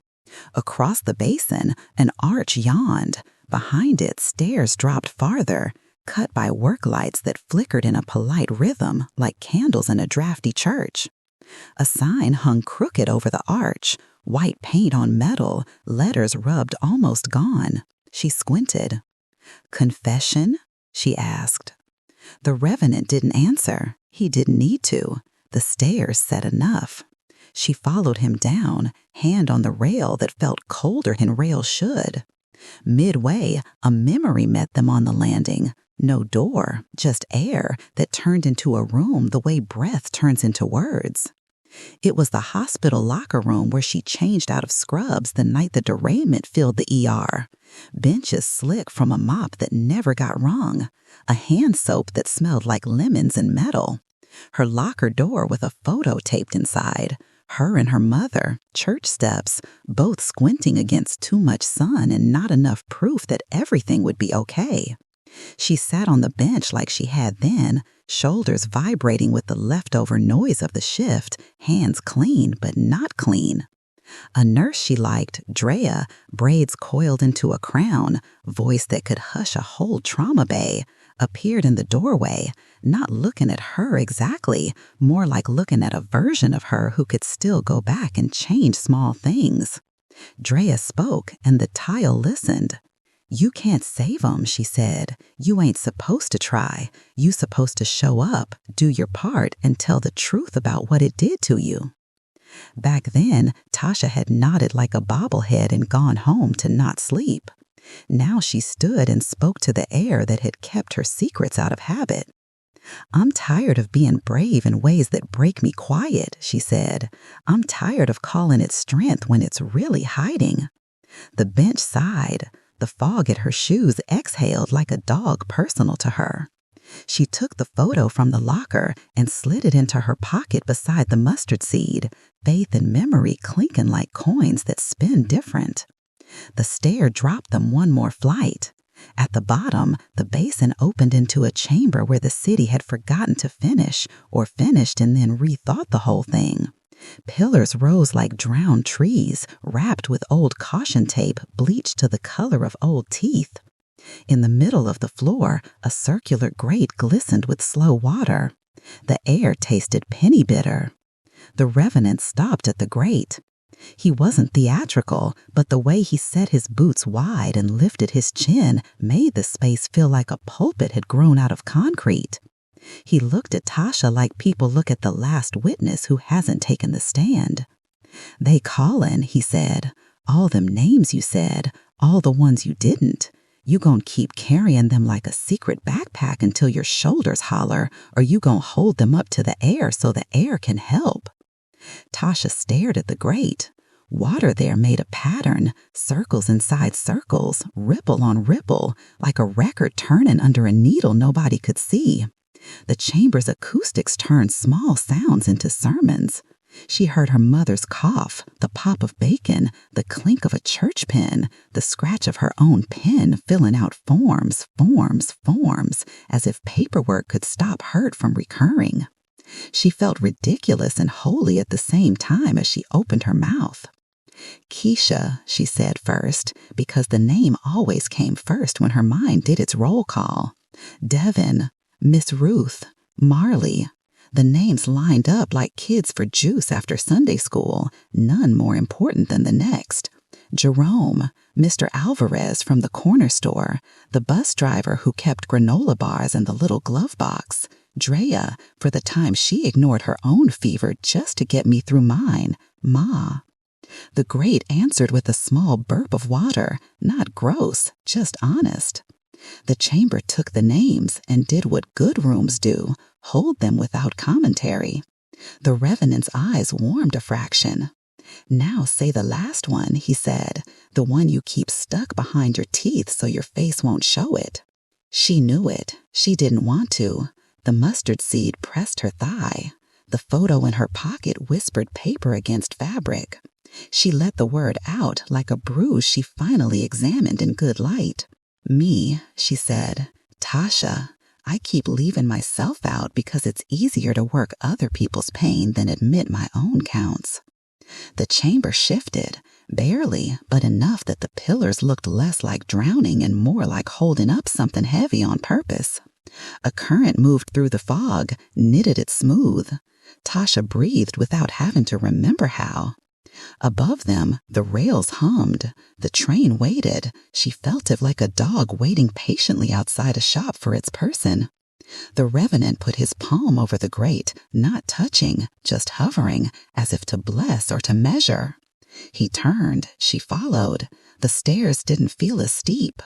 Across the basin, an arch yawned. Behind it, stairs dropped farther, cut by work lights that flickered in a polite rhythm like candles in a drafty church. A sign hung crooked over the arch, white paint on metal, letters rubbed almost gone. She squinted. "Confession?" she asked. The Revenant didn't answer. He didn't need to. The stairs said enough. She followed him down, hand on the rail that felt colder than rails should. Midway, a memory met them on the landing. No door, just air that turned into a room the way breath turns into words. It was the hospital locker room where she changed out of scrubs the night the derailment filled the ER. Benches slick from a mop that never got wrung. A hand soap that smelled like lemons and metal. Her locker door with a photo taped inside. Her and her mother, church steps, both squinting against too much sun and not enough proof that everything would be okay. She sat on the bench like she had then, shoulders vibrating with the leftover noise of the shift, hands clean but not clean. A nurse she liked, Drea, braids coiled into a crown, voice that could hush a whole trauma bay, appeared in the doorway, not looking at her exactly, more like looking at a version of her who could still go back and change small things. Drea spoke, and the tile listened. "You can't save 'em," she said. "You ain't supposed to try. You supposed to show up, do your part, and tell the truth about what it did to you." Back then, Tasha had nodded like a bobblehead and gone home to not sleep. Now she stood and spoke to the air that had kept her secrets out of habit. "I'm tired of being brave in ways that break me quiet," she said. "I'm tired of calling it strength when it's really hiding." The bench sighed. The fog at her shoes exhaled like a dog personal to her. She took the photo from the locker and slid it into her pocket beside the mustard seed, faith and memory clinking like coins that spin different. The stair dropped them one more flight. At the bottom, the basin opened into a chamber where the city had forgotten to finish, or finished and then rethought the whole thing. Pillars rose like drowned trees, wrapped with old caution tape bleached to the color of old teeth. In the middle of the floor, a circular grate glistened with slow water. The air tasted penny bitter. The Revenant stopped at the grate. He wasn't theatrical, but the way he set his boots wide and lifted his chin made the space feel like a pulpit had grown out of concrete. He looked at Tasha like people look at the last witness who hasn't taken the stand. "They callin'," he said. "All them names you said, all the ones you didn't. You gon' keep carrying them like a secret backpack until your shoulders holler, or you gon' hold them up to the air so the air can help." Tasha stared at the grate. Water there made a pattern, circles inside circles, ripple on ripple, like a record turning under a needle nobody could see. The chamber's acoustics turned small sounds into sermons. She heard her mother's cough, the pop of bacon, the clink of a church pen, the scratch of her own pen filling out forms, as if paperwork could stop hurt from recurring. She felt ridiculous and holy at the same time as she opened her mouth. "Keisha," she said first, because the name always came first when her mind did its roll call. "Devin, Miss Ruth, Marley." The names lined up like kids for juice after Sunday school, none more important than the next. Jerome, Mr. Alvarez from the corner store, the bus driver who kept granola bars in the little glove box. Drea, for the time she ignored her own fever just to get me through mine. Ma. The grate answered with a small burp of water, not gross, just honest. The chamber took the names and did what good rooms do, hold them without commentary. The Revenant's eyes warmed a fraction. "Now say the last one," he said, "the one you keep stuck behind your teeth so your face won't show it." She knew it. She didn't want to. The mustard seed pressed her thigh. The photo in her pocket whispered paper against fabric. She let the word out like a bruise she finally examined in good light. "Me," she said. "Tasha. I keep leaving myself out because it's easier to work other people's pain than admit my own counts." The chamber shifted, barely, but enough that the pillars looked less like drowning and more like holding up something heavy on purpose. A current moved through the fog, knitted it smooth. Tasha breathed without having to remember how. Above them, the rails hummed. The train waited. She felt it like a dog waiting patiently outside a shop for its person. The Revenant put his palm over the grate, not touching, just hovering, as if to bless or to measure. He turned. She followed. The stairs didn't feel as steep.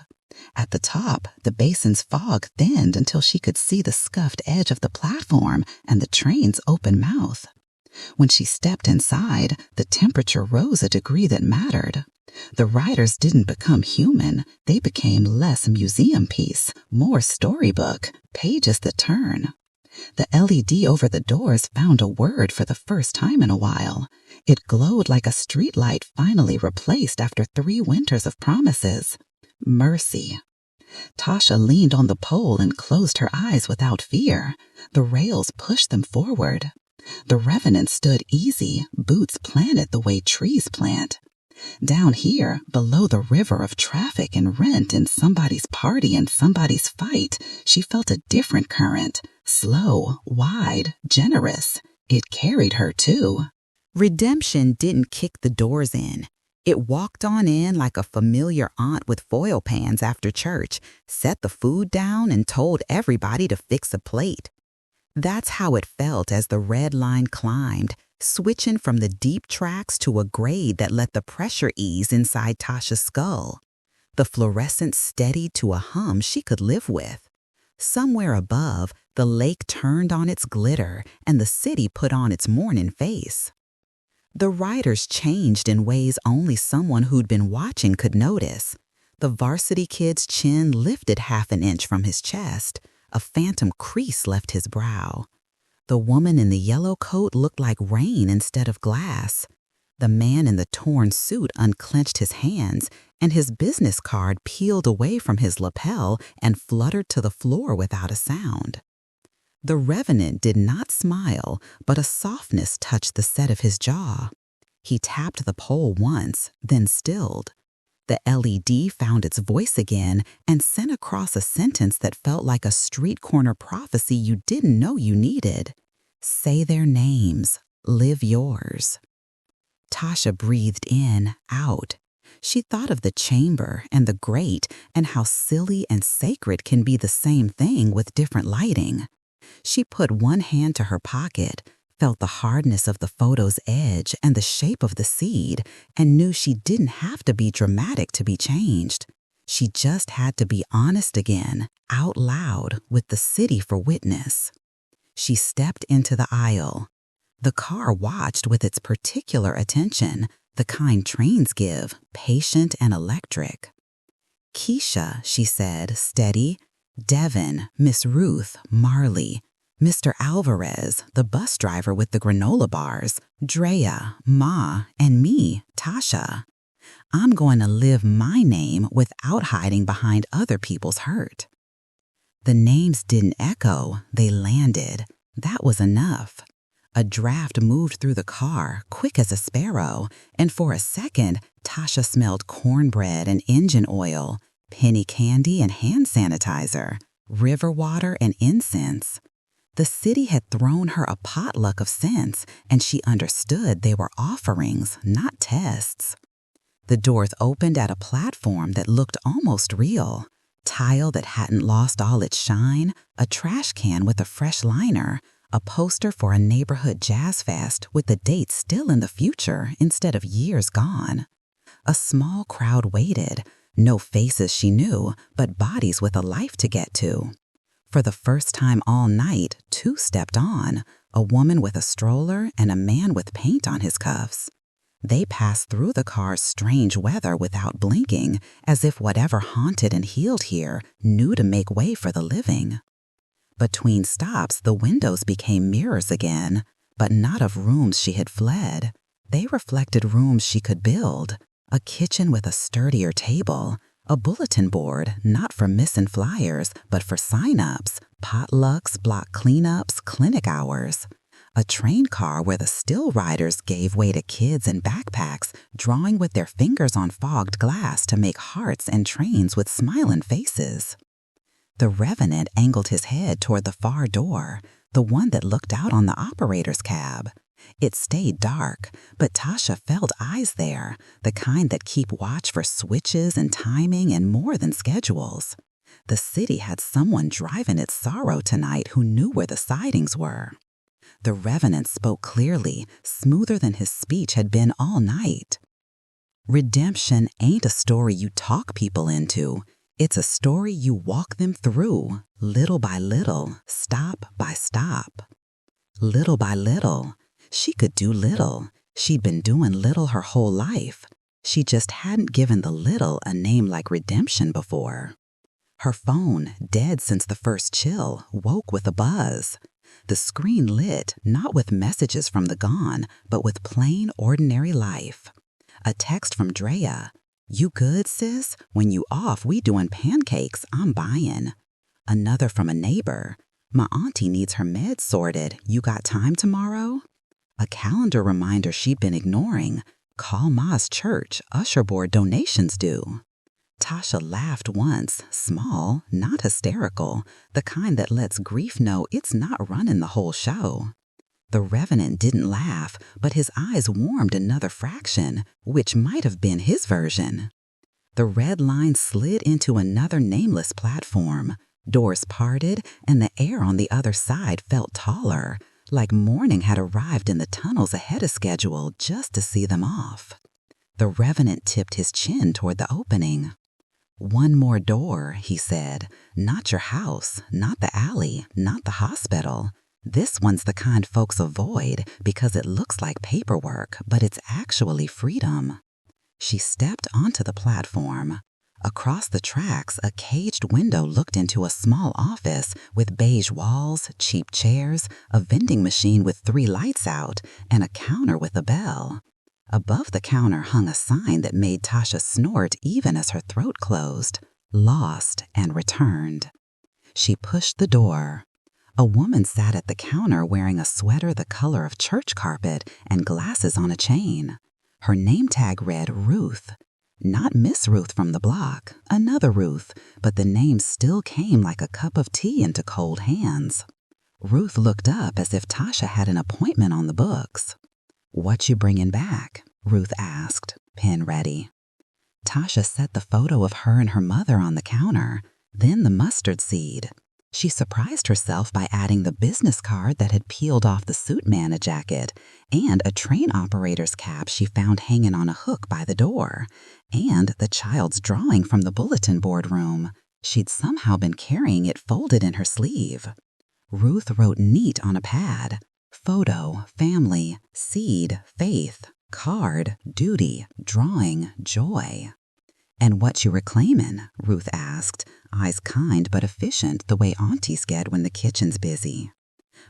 At the top, the basin's fog thinned until she could see the scuffed edge of the platform and the train's open mouth. When she stepped inside, the temperature rose a degree that mattered. The riders didn't become human, they became less museum piece, more storybook, pages that turn. The LED over the doors found a word for the first time in a while. It glowed like a streetlight finally replaced after 3 winters of promises. Mercy. Tasha leaned on the pole and closed her eyes without fear. The rails pushed them forward. The Revenant stood easy, boots planted the way trees plant. Down here, below the river of traffic and rent and somebody's party and somebody's fight, she felt a different current. Slow, wide, generous. It carried her, too. Redemption didn't kick the doors in. It walked on in like a familiar aunt with foil pans after church, set the food down, and told everybody to fix a plate. That's how it felt as the red line climbed, switching from the deep tracks to a grade that let the pressure ease inside Tasha's skull. The fluorescence steadied to a hum she could live with. Somewhere above, the lake turned on its glitter and the city put on its morning face. The riders changed in ways only someone who'd been watching could notice. The varsity kid's chin lifted half an inch from his chest. A phantom crease left his brow. The woman in the yellow coat looked like rain instead of glass. The man in the torn suit unclenched his hands, and his business card peeled away from his lapel and fluttered to the floor without a sound. The Revenant did not smile, but a softness touched the set of his jaw. He tapped the pole once, then stilled. The LED found its voice again and sent across a sentence that felt like a street corner prophecy you didn't know you needed. Say their names. Live yours. Tasha breathed in, out. She thought of the chamber and the grate and how silly and sacred can be the same thing with different lighting. She put one hand to her pocket, felt the hardness of the photo's edge and the shape of the seed, and knew she didn't have to be dramatic to be changed. She just had to be honest again, out loud, with the city for witness. She stepped into the aisle. The car watched with its particular attention, the kind trains give, patient and electric. Keisha, she said, steady. Devin, Miss Ruth, Marley, Mr. Alvarez, the bus driver with the granola bars, Drea, Ma, and me, Tasha. I'm going to live my name without hiding behind other people's hurt. The names didn't echo, they landed. That was enough. A draft moved through the car, quick as a sparrow, and for a second, Tasha smelled cornbread and engine oil, penny candy and hand sanitizer, river water and incense. The city had thrown her a potluck of scents, and she understood they were offerings, not tests. The doors opened at a platform that looked almost real. Tile that hadn't lost all its shine, a trash can with a fresh liner, a poster for a neighborhood jazz fest with the date still in the future instead of years gone. A small crowd waited, no faces she knew, but bodies with a life to get to. For the first time all night, 2 stepped on, a woman with a stroller and a man with paint on his cuffs. They passed through the car's strange weather without blinking, as if whatever haunted and healed here knew to make way for the living. Between stops, the windows became mirrors again, but not of rooms she had fled. They reflected rooms she could build, a kitchen with a sturdier table, a bulletin board not for missing flyers, but for sign-ups, potlucks, block cleanups, clinic hours. A train car where the still riders gave way to kids in backpacks, drawing with their fingers on fogged glass to make hearts and trains with smiling faces. The Revenant angled his head toward the far door, the one that looked out on the operator's cab. It stayed dark, but Tasha felt eyes there, the kind that keep watch for switches and timing and more than schedules. The city had someone driving its sorrow tonight who knew where the sidings were. The Revenant spoke clearly, smoother than his speech had been all night. Redemption ain't a story you talk people into. It's a story you walk them through, little by little, stop by stop. Little by little. She could do little. She'd been doing little her whole life. She just hadn't given the little a name like redemption before. Her phone, dead since the first chill, woke with a buzz. The screen lit, not with messages from the gone, but with plain, ordinary life. A text from Drea. "You good, sis? When you off, we doing pancakes, I'm buying." Another from a neighbor. "My auntie needs her meds sorted. You got time tomorrow?" A calendar reminder she'd been ignoring. "Call Ma's church, usher board donations due." Tasha laughed once, small, not hysterical, the kind that lets grief know it's not running the whole show. The Revenant didn't laugh, but his eyes warmed another fraction, which might have been his version. The red line slid into another nameless platform. Doors parted, and the air on the other side felt taller, like morning had arrived in the tunnels ahead of schedule just to see them off. The Revenant tipped his chin toward the opening. "One more door," he said. "Not your house, not the alley, not the hospital. This one's the kind folks avoid because it looks like paperwork, but it's actually freedom." She stepped onto the platform. Across the tracks, a caged window looked into a small office with beige walls, cheap chairs, a vending machine with 3 lights out, and a counter with a bell. Above the counter hung a sign that made Tasha snort even as her throat closed. "Lost and returned." She pushed the door. A woman sat at the counter wearing a sweater the color of church carpet and glasses on a chain. Her name tag read Ruth. Not Miss Ruth from the block, another Ruth, but the name still came like a cup of tea into cold hands. Ruth looked up as if Tasha had an appointment on the books. "What you bringing back?" Ruth asked, pen ready. Tasha set the photo of her and her mother on the counter, then the mustard seed. She surprised herself by adding the business card that had peeled off the suit manna jacket, and a train operator's cap she found hanging on a hook by the door, and the child's drawing from the bulletin board room. She'd somehow been carrying it folded in her sleeve. Ruth wrote neat on a pad. Photo, family, seed, faith, card, duty, drawing, joy. "And what you reclaimin'?" Ruth asked, eyes kind but efficient the way aunties get when the kitchen's busy.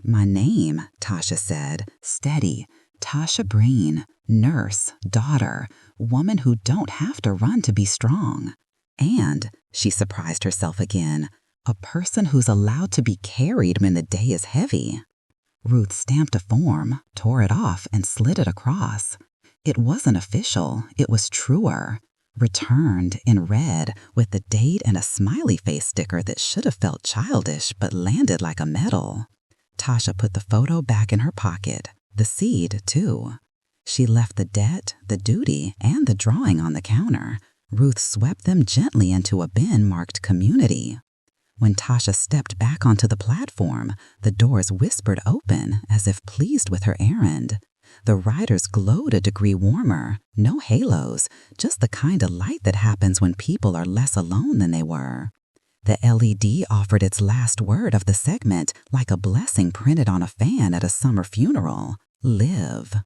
"My name," Tasha said, steady, "Tasha Breen, nurse, daughter, woman who don't have to run to be strong. And," she surprised herself again, "a person who's allowed to be carried when the day is heavy." Ruth stamped a form, tore it off, and slid it across. It wasn't official, it was truer. Returned in red with the date and a smiley face sticker that should have felt childish but landed like a medal. Tasha put the photo back in her pocket, the seed too. She left the debt, the duty, and the drawing on the counter. Ruth swept them gently into a bin marked community. When Tasha stepped back onto the platform, the doors whispered open as if pleased with her errand. The riders glowed a degree warmer, no halos, just the kind of light that happens when people are less alone than they were. The LED offered its last word of the segment like a blessing printed on a fan at a summer funeral. Live.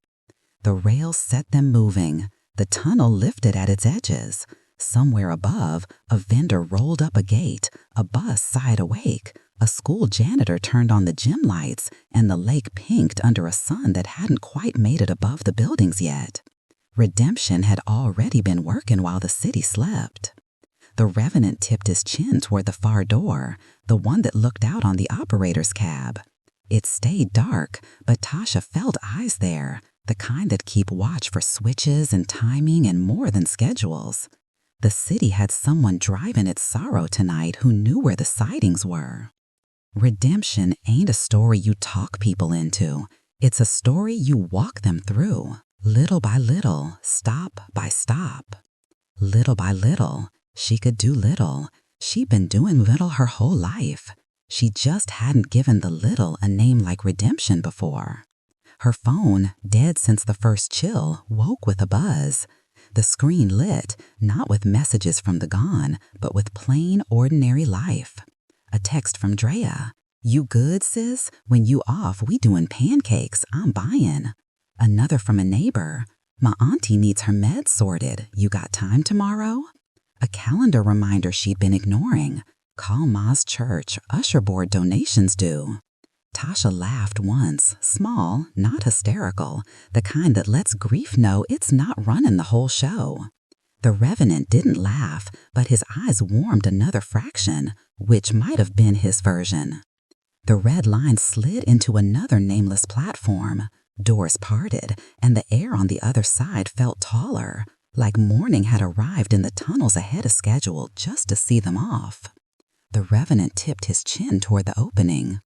The rails set them moving. The tunnel lifted at its edges. Somewhere above, a vendor rolled up a gate, a bus sighed awake, a school janitor turned on the gym lights, and the lake pinked under a sun that hadn't quite made it above the buildings yet. Redemption had already been working while the city slept. The Revenant tipped his chin toward the far door, the one that looked out on the operator's cab. It stayed dark, but Tasha felt eyes there, the kind that keep watch for switches and timing and more than schedules. The city had someone driving its sorrow tonight who knew where the sidings were. Redemption ain't a story you talk people into. It's a story you walk them through, little by little, stop by stop. Little by little, she could do little. She'd been doing little her whole life. She just hadn't given the little a name like redemption before. Her phone, dead since the first chill, woke with a buzz. The screen lit, not with messages from the gone, but with plain, ordinary life. A text from Drea. "You good, sis? When you off, we doing pancakes, I'm buying." Another from a neighbor. My auntie needs her meds sorted. You got time tomorrow? A calendar reminder she'd been ignoring. Call Ma's church. Usher board donations due. Tasha laughed once, small, not hysterical, the kind that lets grief know it's not running the whole show. The Revenant didn't laugh, but his eyes warmed another fraction, which might have been his version. The red line slid into another nameless platform. Doors parted, and the air on the other side felt taller, like morning had arrived in the tunnels ahead of schedule just to see them off. The Revenant tipped his chin toward the opening.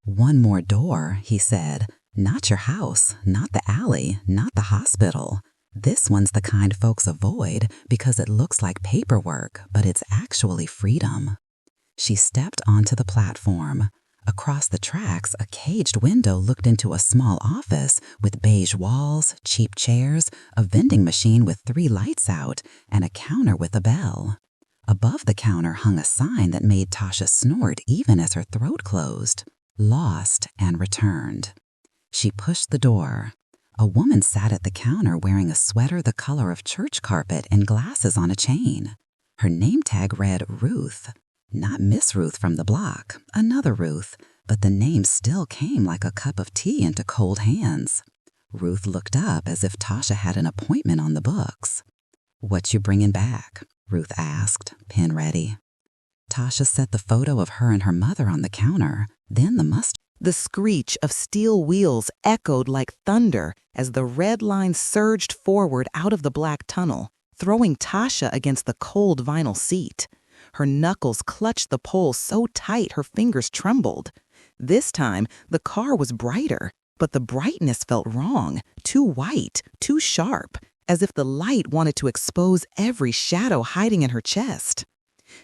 One more door, he said. Not your house, not the alley, not the hospital. This one's the kind folks avoid because it looks like paperwork, but it's actually freedom. She stepped onto the platform. Across the tracks, a caged window looked into a small office with beige walls, cheap chairs, a vending machine with 3 lights out, and a counter with a bell. Above the counter hung a sign that made Tasha snort even as her throat closed. Lost and returned. She pushed the door. A woman sat at the counter wearing a sweater the color of church carpet and glasses on a chain. Her name tag read Ruth. Not Miss Ruth from the block, another Ruth, but the name still came like a cup of tea into cold hands. Ruth looked up as if Tasha had an appointment on the books. "What you bringing back?" Ruth asked, pen ready. Tasha set the photo of her and her mother on the counter, then the mustard. The screech of steel wheels echoed like thunder as the red line surged forward out of the black tunnel, throwing Tasha against the cold vinyl seat. Her knuckles clutched the pole so tight her fingers trembled. This time, the car was brighter, but the brightness felt wrong, too white, too sharp, as if the light wanted to expose every shadow hiding in her chest.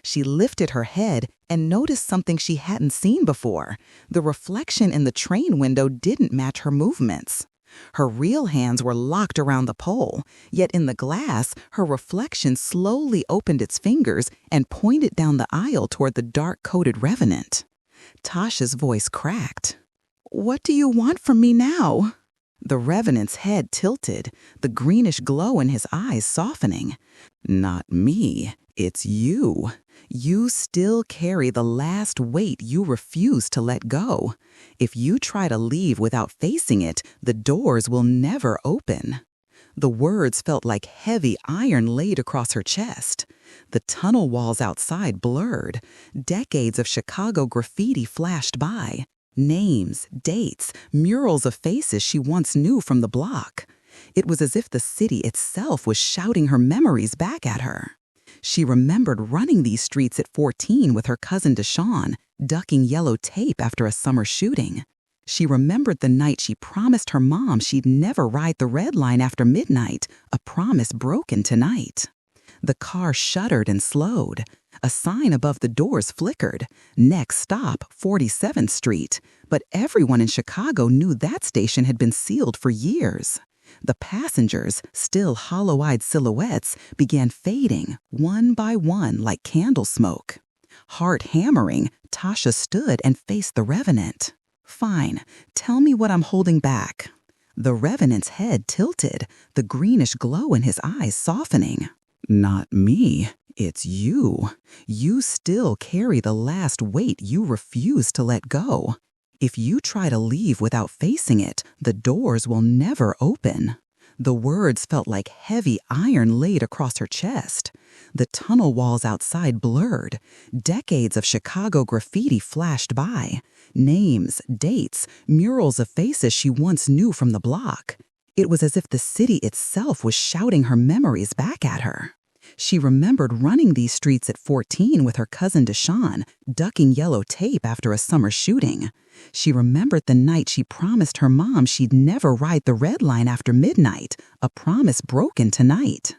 She lifted her head and noticed something she hadn't seen before. The reflection in the train window didn't match her movements. Her real hands were locked around the pole, yet in the glass, her reflection slowly opened its fingers and pointed down the aisle toward the dark-coated Revenant. Tasha's voice cracked. "What do you want from me now?" The Revenant's head tilted, the greenish glow in his eyes softening. "Not me, it's you. You still carry the last weight you refuse to let go. If you try to leave without facing it, the doors will never open." The words felt like heavy iron laid across her chest. The tunnel walls outside blurred. Decades of Chicago graffiti flashed by. Names, dates, murals of faces she once knew from the block. It was as if the city itself was shouting her memories back at her. She remembered running these streets at 14 with her cousin Deshawn, ducking yellow tape after a summer shooting. She remembered the night she promised her mom she'd never ride the red line after midnight, a promise broken tonight. The car shuddered and slowed. A sign above the doors flickered. Next stop, 47th Street. But everyone in Chicago knew that station had been sealed for years. The passengers, still hollow-eyed silhouettes, began fading, one by one like candle smoke. Heart hammering, Tasha stood and faced the Revenant. "Fine, tell me what I'm holding back." The Revenant's head tilted, the greenish glow in his eyes softening. "Not me, it's you. You still carry the last weight you refuse to let go. If you try to leave without facing it, the doors will never open." The words felt like heavy iron laid across her chest. The tunnel walls outside blurred. Decades of Chicago graffiti flashed by. Names, dates, murals of faces she once knew from the block. It was as if the city itself was shouting her memories back at her. She remembered running these streets at 14 with her cousin Deshawn, ducking yellow tape after a summer shooting. She remembered the night she promised her mom she'd never ride the red line after midnight, a promise broken tonight.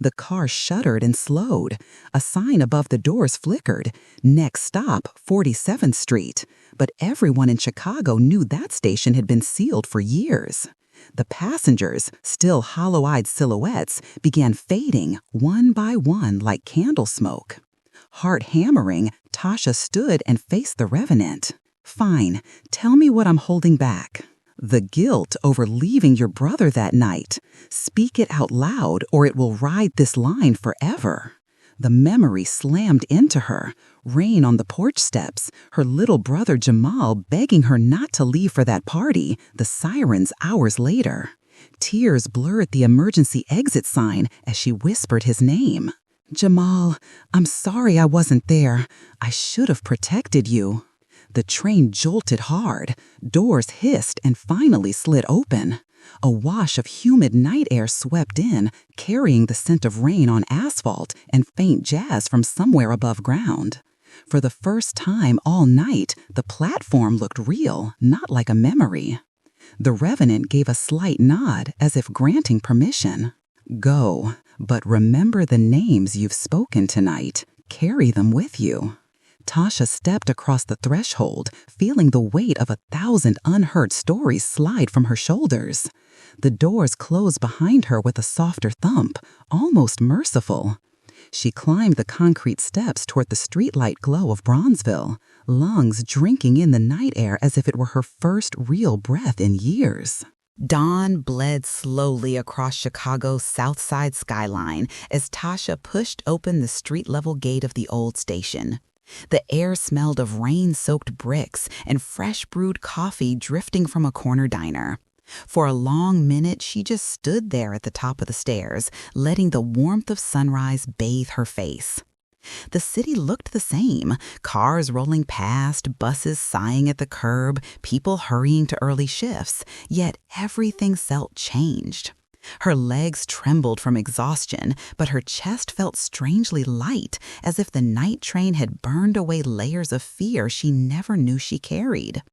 The car shuddered and slowed. A sign above the doors flickered. Next stop, 47th Street. But everyone in Chicago knew that station had been sealed for years. The passengers, still hollow-eyed silhouettes, began fading one by one like candle smoke. Heart hammering, Tasha stood and faced the Revenant. "Fine, tell me what I'm holding back." The guilt over leaving your brother that night. Speak it out loud or it will ride this line forever. The memory slammed into her. Rain on the porch steps, her little brother Jamal begging her not to leave for that party, the sirens hours later. Tears blurred the emergency exit sign as she whispered his name. Jamal, I'm sorry I wasn't there. I should have protected you. The train jolted hard. Doors hissed and finally slid open. A wash of humid night air swept in, carrying the scent of rain on asphalt and faint jazz from somewhere above ground. For the first time all night, the platform looked real, not like a memory. The Revenant gave a slight nod as if granting permission. Go, but remember the names you've spoken tonight. Carry them with you. Tasha stepped across the threshold, feeling the weight of 1,000 unheard stories slide from her shoulders. The doors closed behind her with a softer thump, almost merciful. She climbed the concrete steps toward the streetlight glow of Bronzeville, lungs drinking in the night air as if it were her first real breath in years. Dawn bled slowly across Chicago's South Side skyline as Tasha pushed open the street-level gate of the old station. The air smelled of rain-soaked bricks and fresh brewed coffee drifting from a corner diner. For a long minute, she just stood there at the top of the stairs, letting the warmth of sunrise bathe her face. The city looked the same, cars rolling past, buses sighing at the curb, people hurrying to early shifts, yet everything felt changed. Her legs trembled from exhaustion, but her chest felt strangely light, as if the night train had burned away layers of fear she never knew she carried.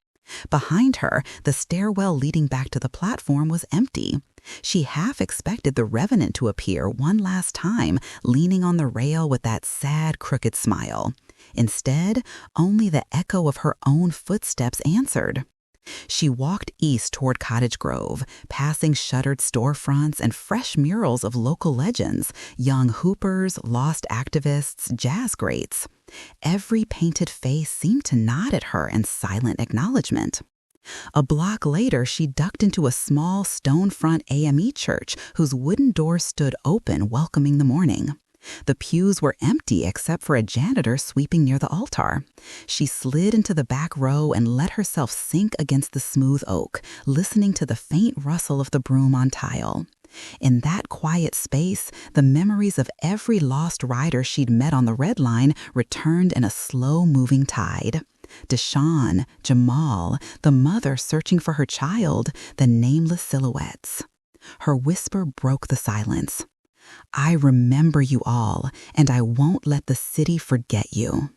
Behind her, the stairwell leading back to the platform was empty. She half expected the Revenant to appear one last time, leaning on the rail with that sad, crooked smile. Instead, only the echo of her own footsteps answered. She walked east toward Cottage Grove, passing shuttered storefronts and fresh murals of local legends, young hoopers, lost activists, jazz greats. Every painted face seemed to nod at her in silent acknowledgement. A block later, she ducked into a small stone-front AME church whose wooden doors stood open, welcoming the morning. The pews were empty except for a janitor sweeping near the altar. She slid into the back row and let herself sink against the smooth oak, listening to the faint rustle of the broom on tile. In that quiet space, the memories of every lost rider she'd met on the Red Line returned in a slow-moving tide. Deshawn, Jamal, the mother searching for her child, the nameless silhouettes. Her whisper broke the silence. I remember you all, and I won't let the city forget you.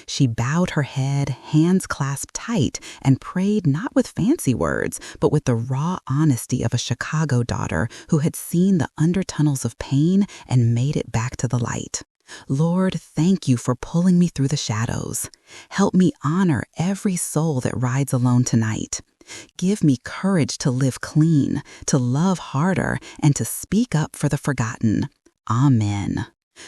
She bowed her head, hands clasped tight, and prayed not with fancy words, but with the raw honesty of a Chicago daughter who had seen the undertunnels of pain and made it back to the light. Lord, thank you for pulling me through the shadows. Help me honor every soul that rides alone tonight. Give me courage to live clean, to love harder, and to speak up for the forgotten. Amen.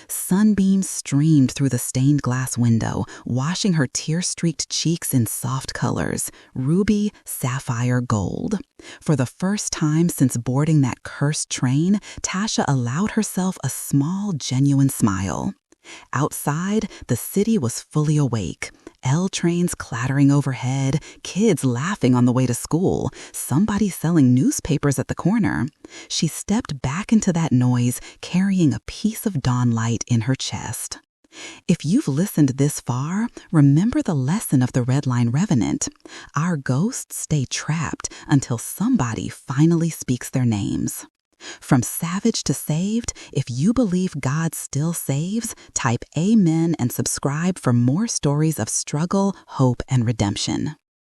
Sunbeams streamed through the stained glass window, washing her tear-streaked cheeks in soft colors, ruby, sapphire, gold. For the first time since boarding that cursed train, Tasha allowed herself a small, genuine smile. Outside, the city was fully awake. L trains clattering overhead, kids laughing on the way to school, somebody selling newspapers at the corner. She stepped back into that noise, carrying a piece of dawn light in her chest. If you've listened this far, remember the lesson of the Red Line Revenant. Our ghosts stay trapped until somebody finally speaks their names. From savage to saved, if you believe God still saves, type Amen and subscribe for more stories of struggle, hope, and redemption.